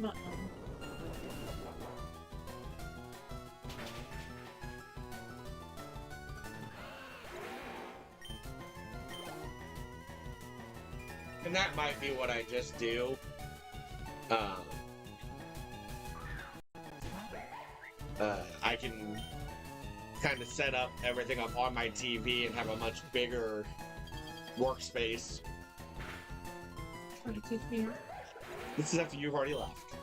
No. And that might be what I just do. I can kind of set up everything up on my TV and have a much bigger workspace. Trying to keep me up. This is after you've already left.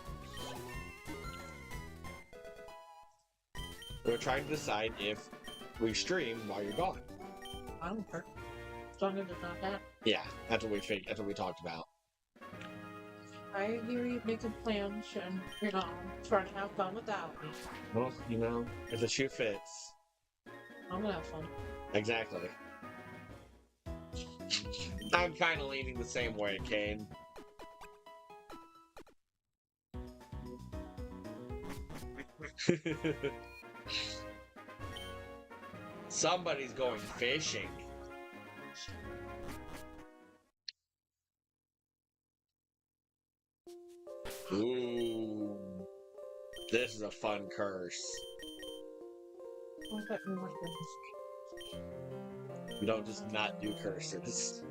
We're trying to decide if we stream while you're gone. I don't care. As long as it's not that. Yeah, that's what we talked about. I hear you making plans and, trying to have fun without me. Well, if the shoe fits. I'm gonna have fun. Exactly. I'm kind of leaning the same way, Kane. Somebody's going fishing. Ooh. This is a fun curse. I bet we want this. We don't just not do curses.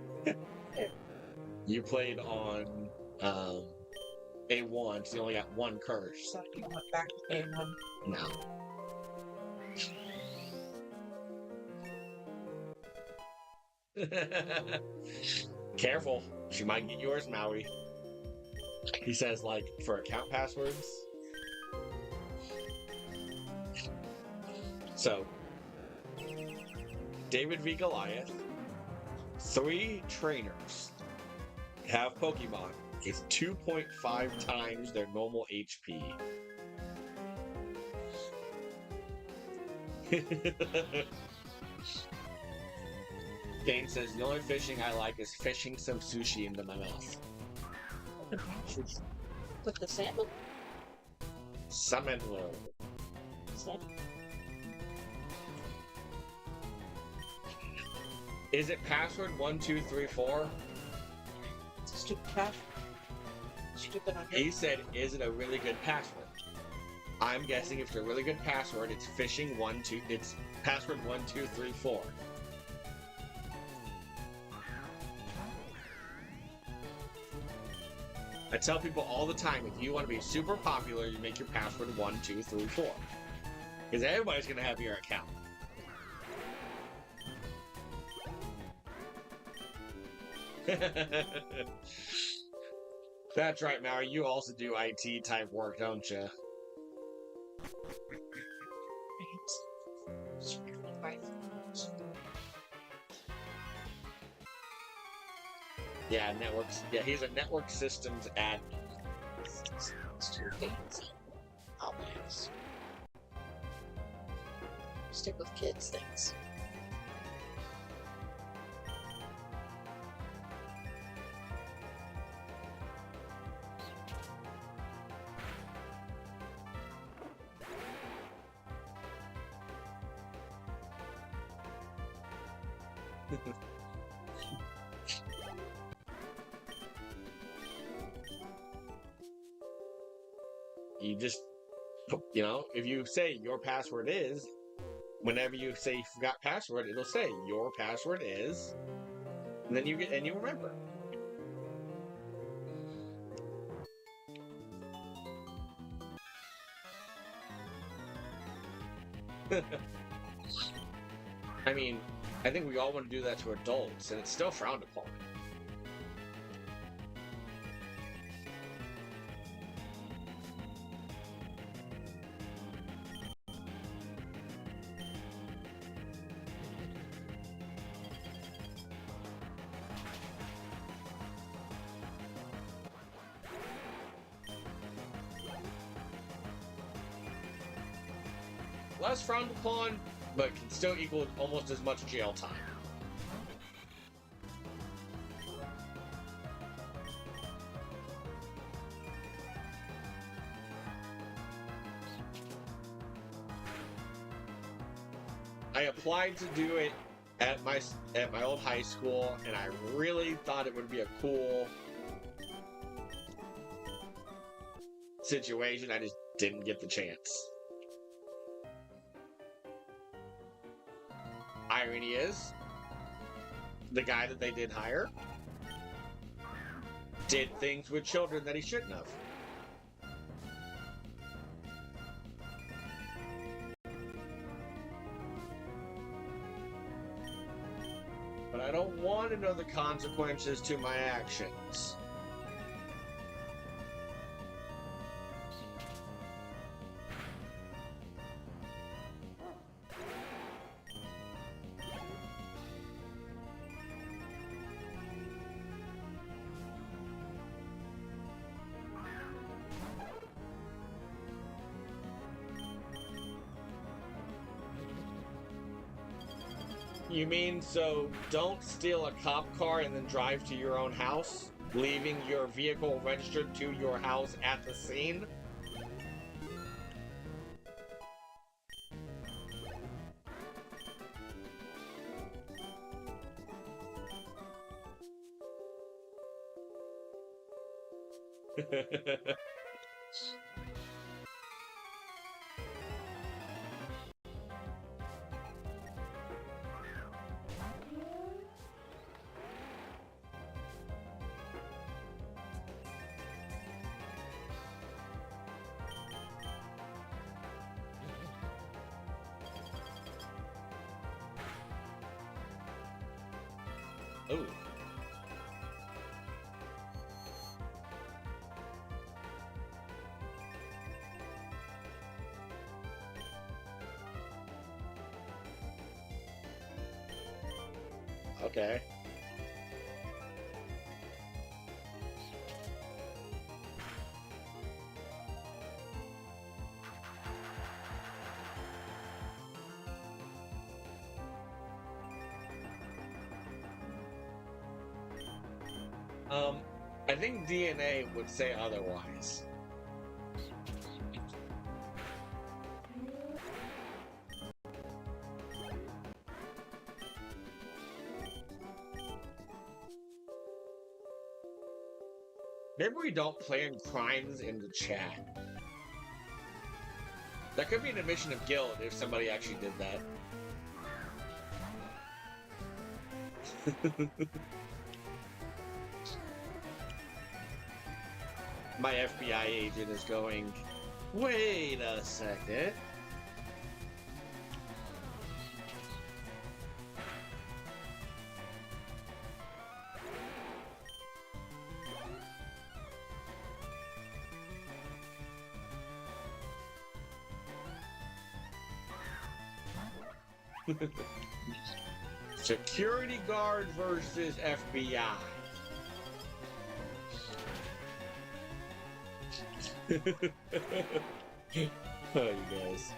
You played on A1, so you only got one curse. So you went back to A1. No. Careful. She might get yours, Maui. He says, like, for account passwords. So, David v. Goliath. 3 trainers have Pokemon. It's 2.5 times their normal HP. Dane says, the only fishing I like is fishing some sushi into my mouth. With the salmon? Salmon. Is it password 1234? It's a stupid password. Stupid on He said, is it a really good password? I'm guessing if it's a really good password, it's it's password 1234. I tell people all the time, if you want to be super popular, you make your password 1234. Because everybody's going to have your account. That's right, Maui. You also do IT type work, don't you? Yeah, networks. Yeah, he's a network systems admin. Two things. I'll pass. Stick with kids things. You just, you know, if you say your password is, whenever you say you forgot password, it'll say your password is, and then you remember. I mean, I think we all want to do that to adults, and it's still frowned upon. Less frowned upon, but can still equal almost as much jail time. I applied to do it at my old high school, and I really thought it would be a cool situation. I just didn't get the chance. Irony is, the guy that they did hire did things with children that he shouldn't have. But I don't want to know the consequences to my actions. You mean so don't steal a cop car and then drive to your own house, leaving your vehicle registered to your house at the scene? Ooh. Okay. I think DNA would say otherwise. Maybe we don't plan crimes in the chat. That could be an admission of guilt if somebody actually did that. My FBI agent is going, wait a second. Security guard versus FBI. Oh, you guys.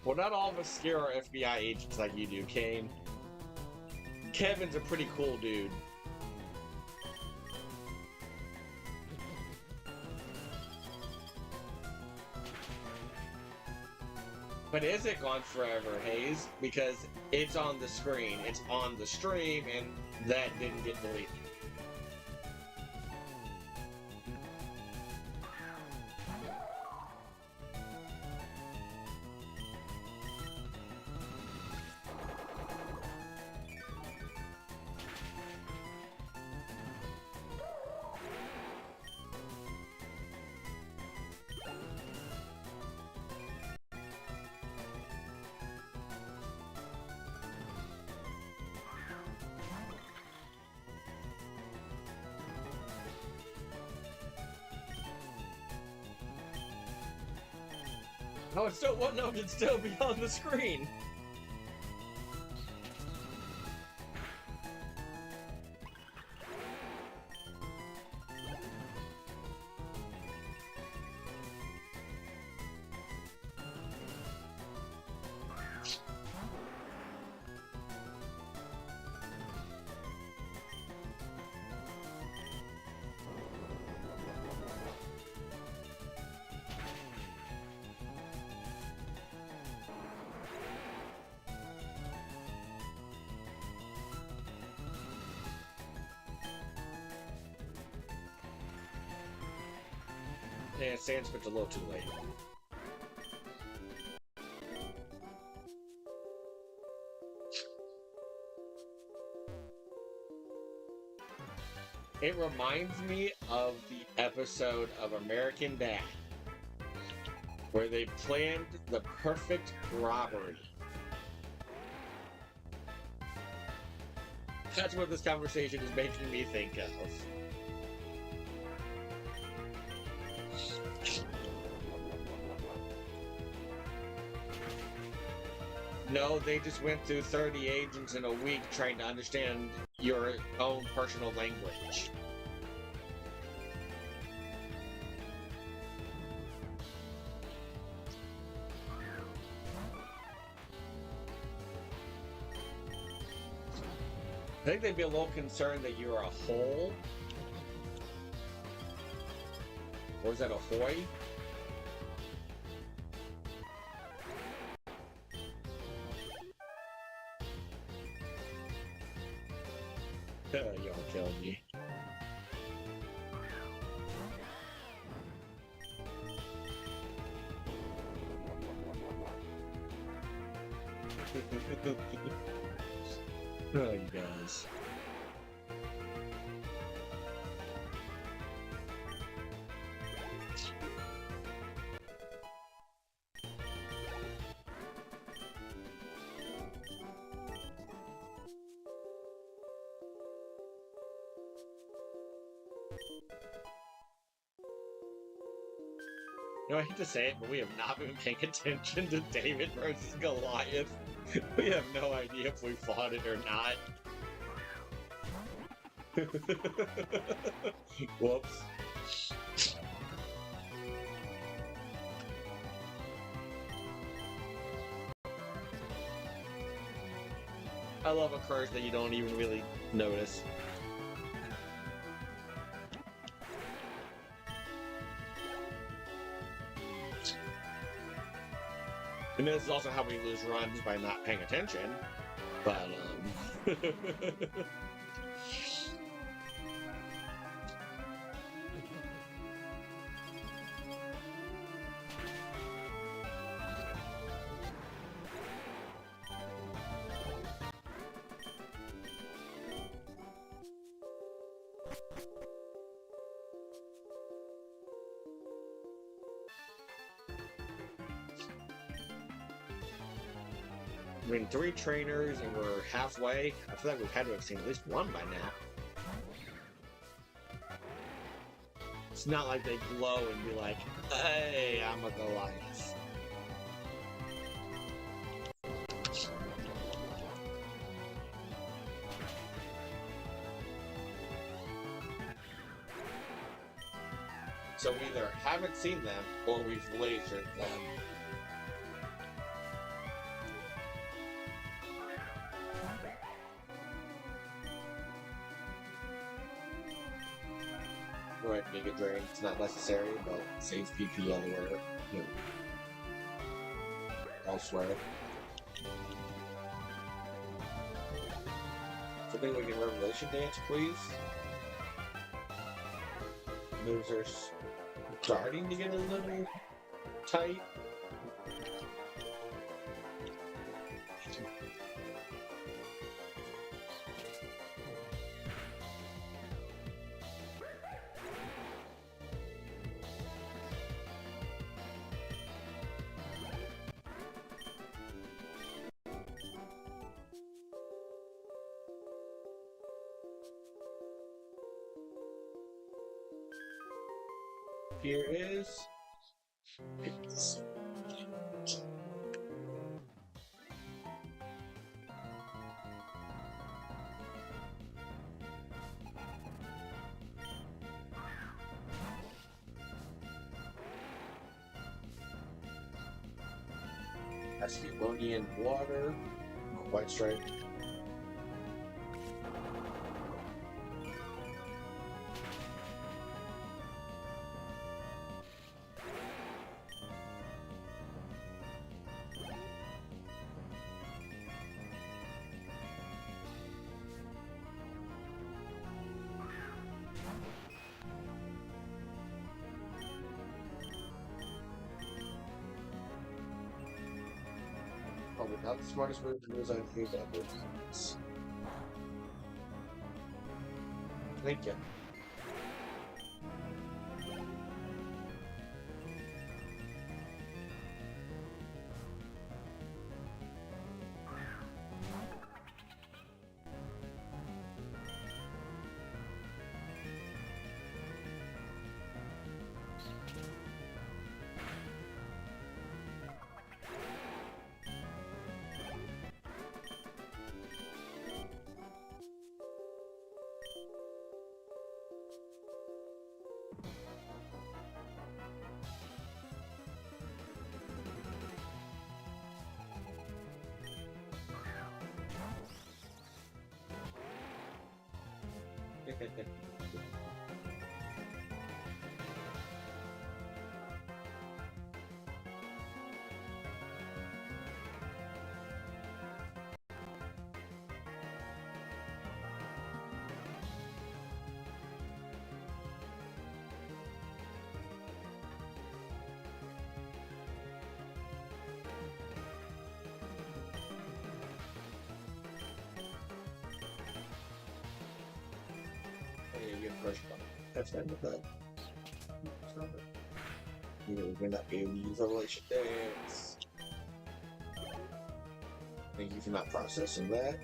Well, not all of us scare our FBI agents like you do, Kane. Kevin's a pretty cool dude. But is it gone forever, Hayes? Because it's on the screen, it's on the stream, and that didn't get deleted. Oh, it's still what? No, it'd still be on the screen. Yeah, Sanskrit's a little too late. It reminds me of the episode of American Dad, where they planned the perfect robbery. That's what this conversation is making me think of. No, they just went through 30 agents in a week trying to understand your own personal language. I think they'd be a little concerned that you're a hole. Or is that a hoy? Y'all killed me. Oh, you guys. You know, I hate to say it, but we have not been paying attention to David versus Goliath. We have no idea if we fought it or not. Whoops. I love a curse that you don't even really notice. And this is also how we lose runs by not paying attention. But, I mean, 3 trainers and we're halfway. I feel like we've had to have seen at least one by now. It's not like they glow and be like, hey, I'm a Goliath. So we either haven't seen them or we've lasered them. Go ahead and make it drain. It's not necessary, but saves PP elsewhere. Elsewhere. So I think we can Revelation Dance, please. Moves are starting to get a little tight. Here is Ascalonian water, white stripe. Probably not the smartest move to use on these episodes. Thank you. That's not bad. You know, we're not able to use Revelation Dance. Thank you for not processing that.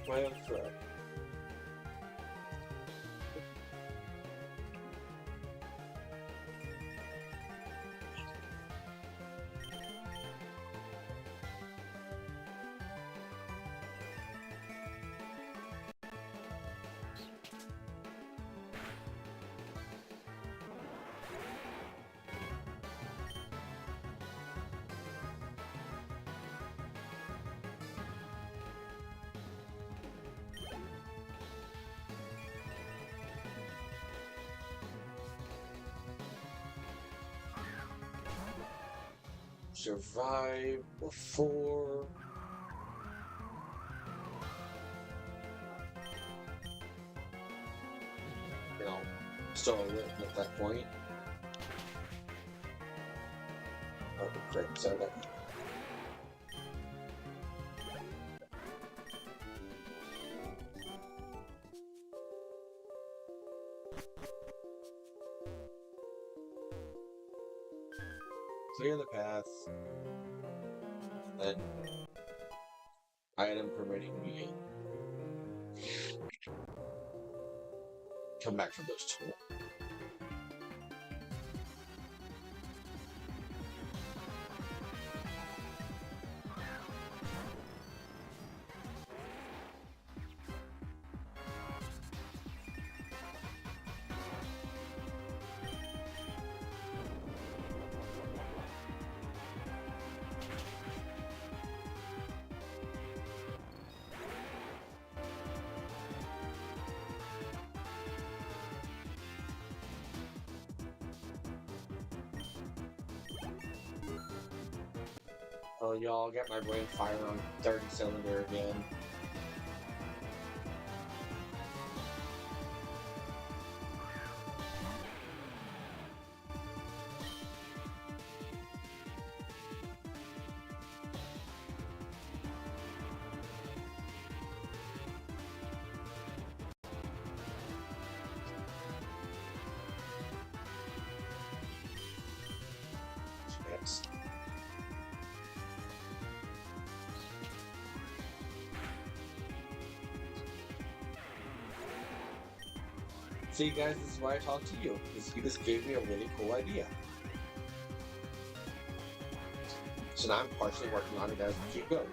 My own threat. Survive before. You know, still a win at that point. Oh, great, so that. Clear the path. Then item permitting me come back for those two. Oh, y'all get my brain firing on 30 cylinder again. Next. See, guys, this is why I talk to you. Because you just gave me a really cool idea. So now I'm partially working on it as we keep going.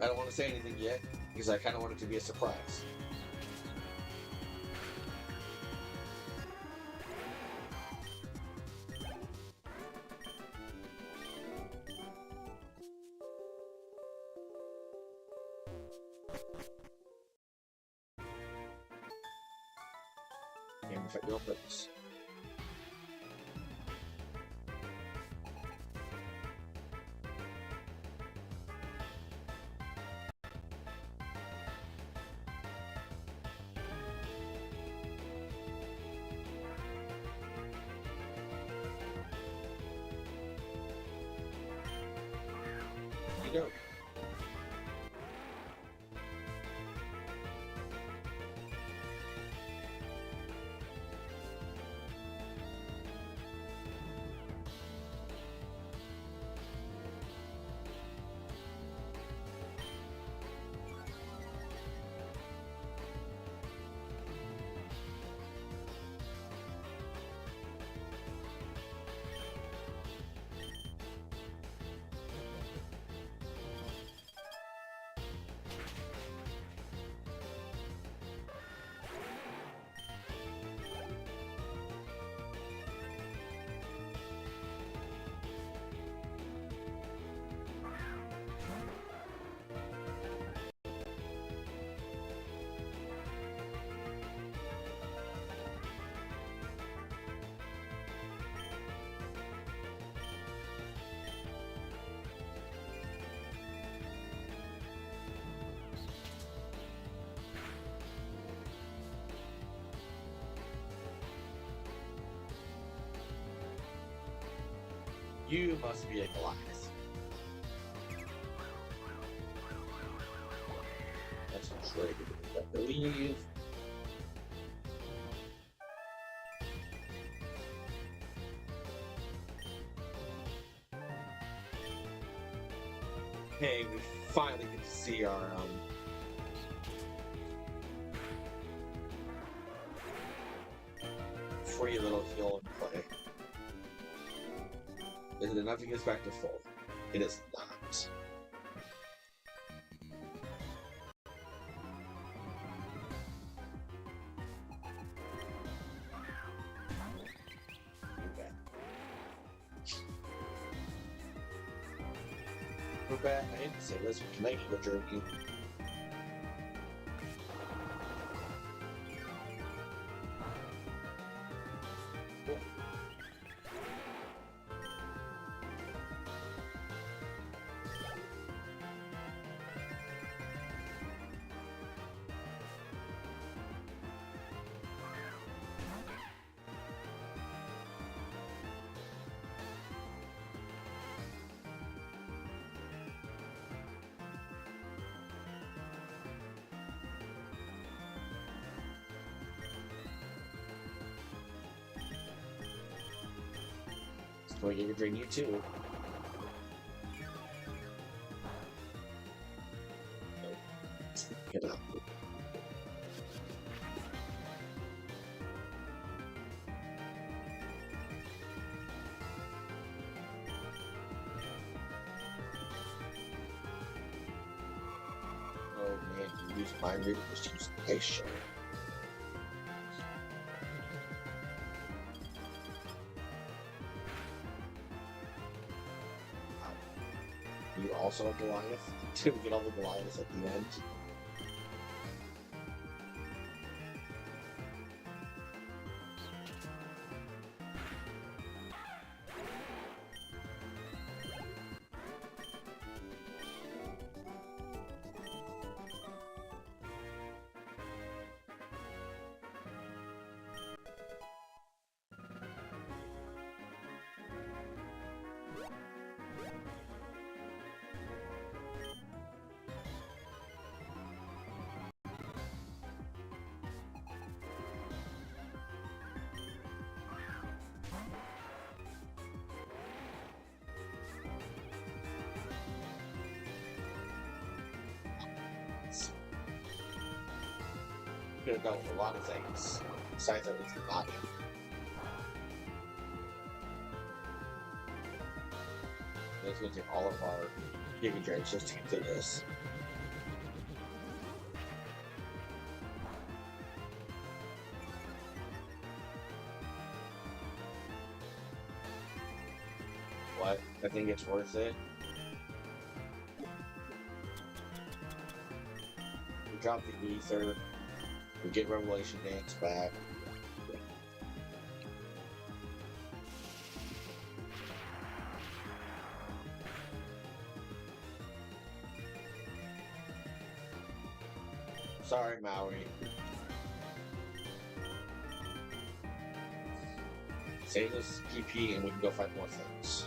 I don't want to say anything yet, because I kind of want it to be a surprise. Game effect no purpose. You go. You must be a Goliath. That's a trade, I believe. Hey, we finally get to see our free little heal and play. Is it enough to get us back to full? It is not. Okay. We're back. I hate to say this, we can make it a jerky. we can drain you too. Get up. Oh man, you use my reader, just use patient. You also a Goliath? To get all the Goliaths at the end. Could have done with a lot of things, besides at least the body. It's going to take all of our Giga Drives just to get to this. What? I think it's worth it. We drop the Ether. We get Revelation Dance back. Sorry, Maui. Save this PP and we can go fight more things.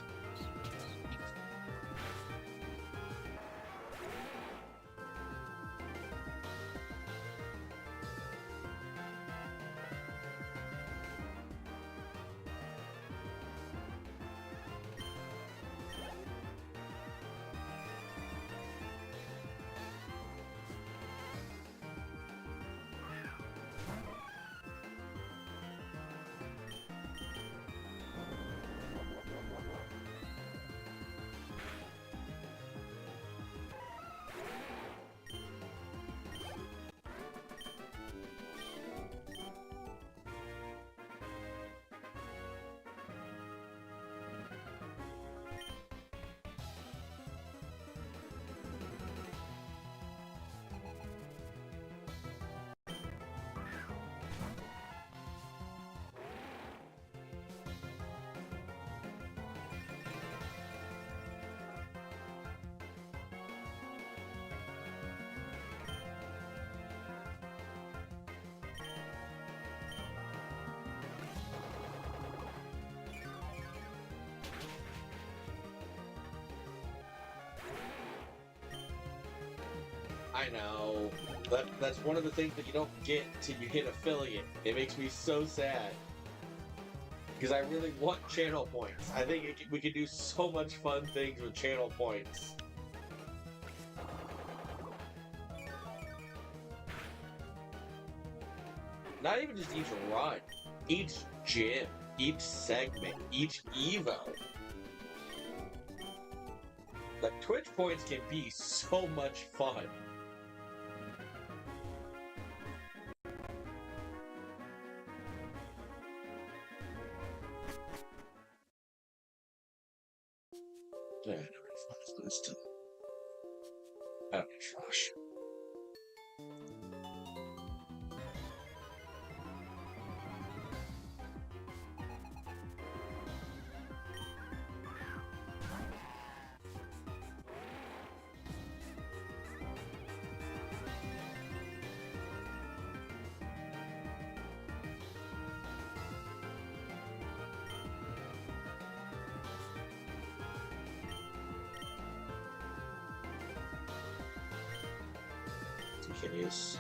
I know. That's one of the things that you don't get till you hit affiliate. It makes me so sad. Because I really want channel points. I think we could do so much fun things with channel points. Not even just each run. Each gym. Each segment. Each Evo. Like, Twitch points can be so much fun. Yeah, I know what fun is, but it's still... I don't get trash. Hideous.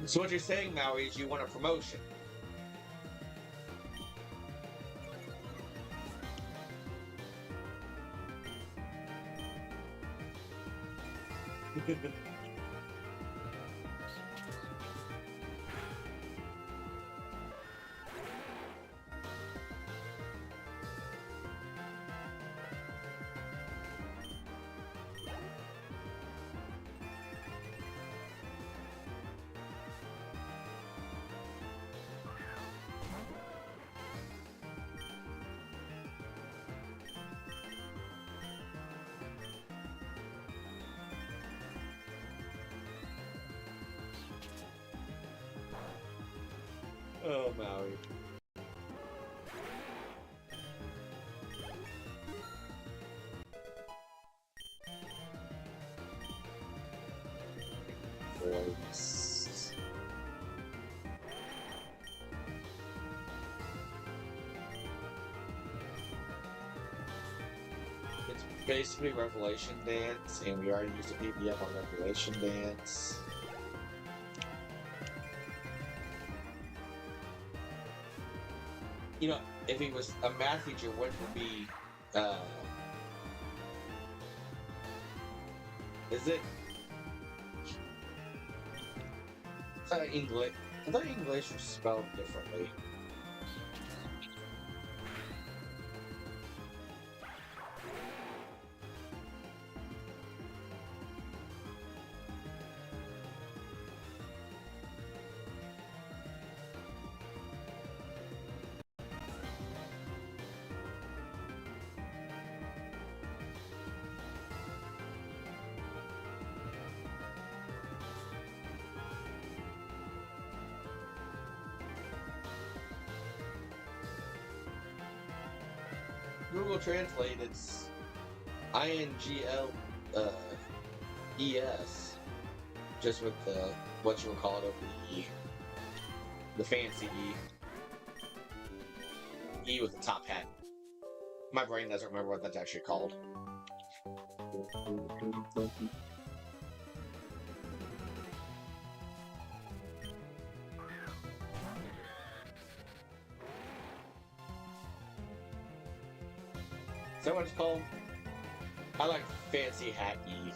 So what you're saying, Maui, is you want a promotion? Oh, Maui. Voice. It's basically Revelation Dance, and we already used a PBF on Revelation Dance. You know, if he was a math teacher, wouldn't it be, is it? English. I thought English was spelled differently. Google Translate, it's INGL ES, just with the what you would call it over the E, the fancy E with the top hat. My brain doesn't remember what that's actually called. Is that what it's called? I like fancy hat E.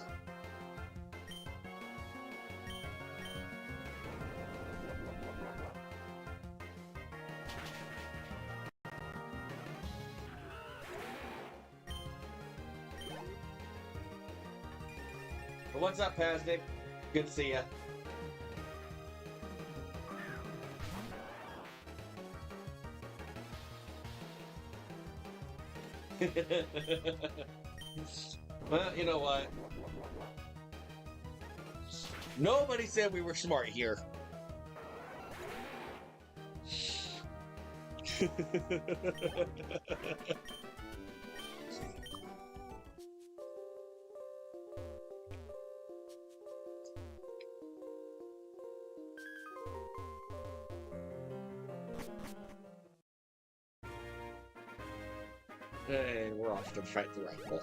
Well, what's up, Paznik? Good to see ya. Well, you know what? Nobody said we were smart here. And we're off to fight the rifle.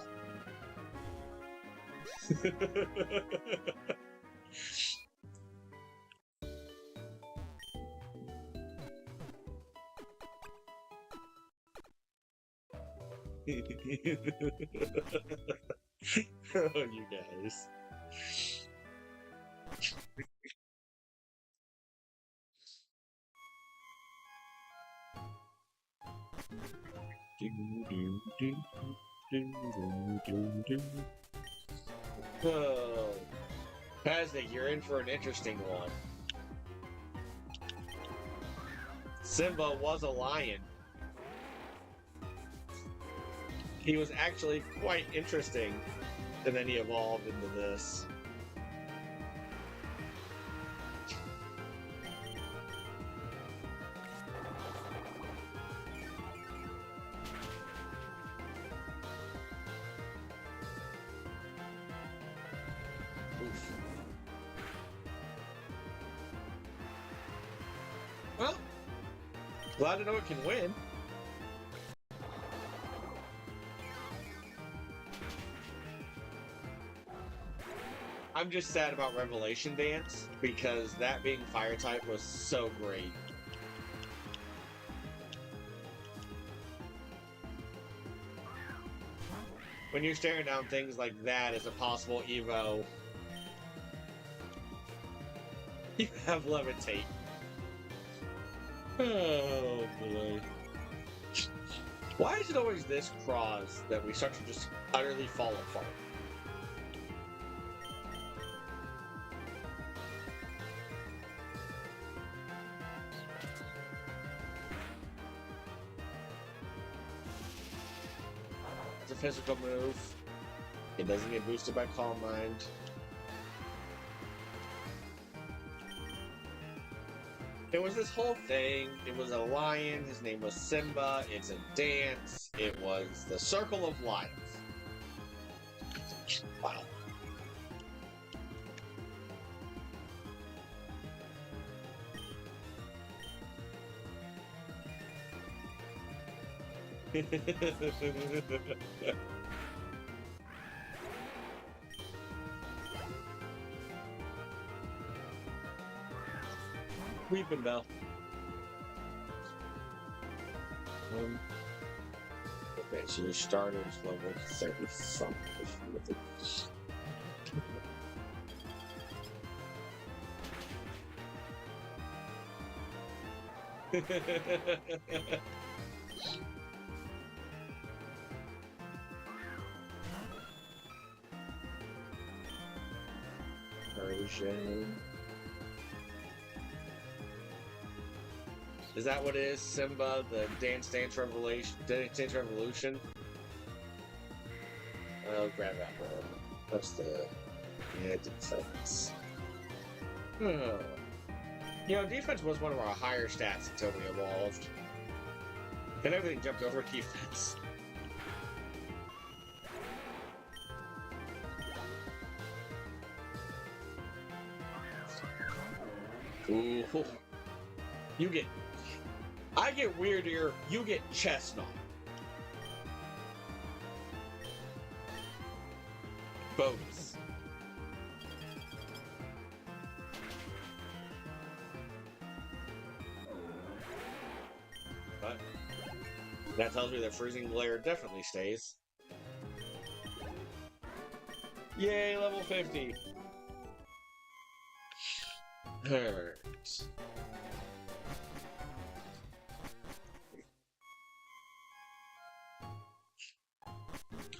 Oh, you guys. Oh, Paznik, you're in for an interesting one. Simba was a lion. He was actually quite interesting, and then he evolved into this. Oof. Well, glad to know it can win. I'm just sad about Revelation Dance, because that being fire type was so great. When you're staring down things like that as a possible Evo, you have Levitate. Oh boy. Why is it always this Croz that we start to just utterly fall apart? It's a physical move. It doesn't get boosted by Calm Mind. It was this whole thing. It was a lion. His name was Simba. It's a dance. It was the Circle of Life. Wow. Weeping Bell. Okay, so your starter's level 30 something. Version. Is that what it is? Simba, the Dance Revolution? I'll grab that one. That's the defense. You know, defense was one of our higher stats until we evolved. Then everything jumped over defense. Ooh. You get... I get weirder, you get Chestnut. Bogus. But that tells me that Freezing Glare definitely stays. Yay, level 50. Hurts.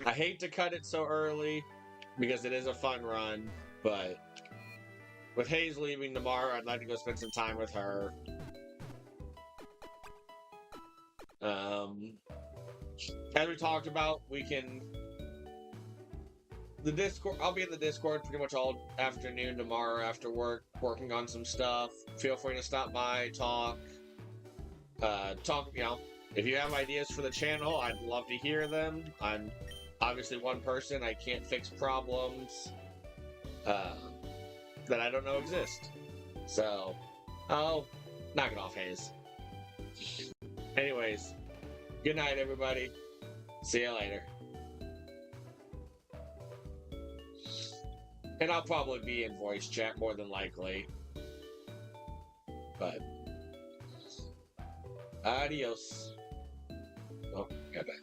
I hate to cut it so early because it is a fun run, but with Hayes leaving tomorrow, I'd like to go spend some time with her. As we talked about, we can... The Discord, I'll be in the Discord pretty much all afternoon tomorrow after work, working on some stuff. Feel free to stop by, talk, you know, if you have ideas for the channel, I'd love to hear them. I'm obviously one person, I can't fix problems that I don't know exist. So, I'll knock it off, Hayes. Anyways, good night, everybody. See you later. And I'll probably be in voice chat more than likely. But, adios. Oh, got that.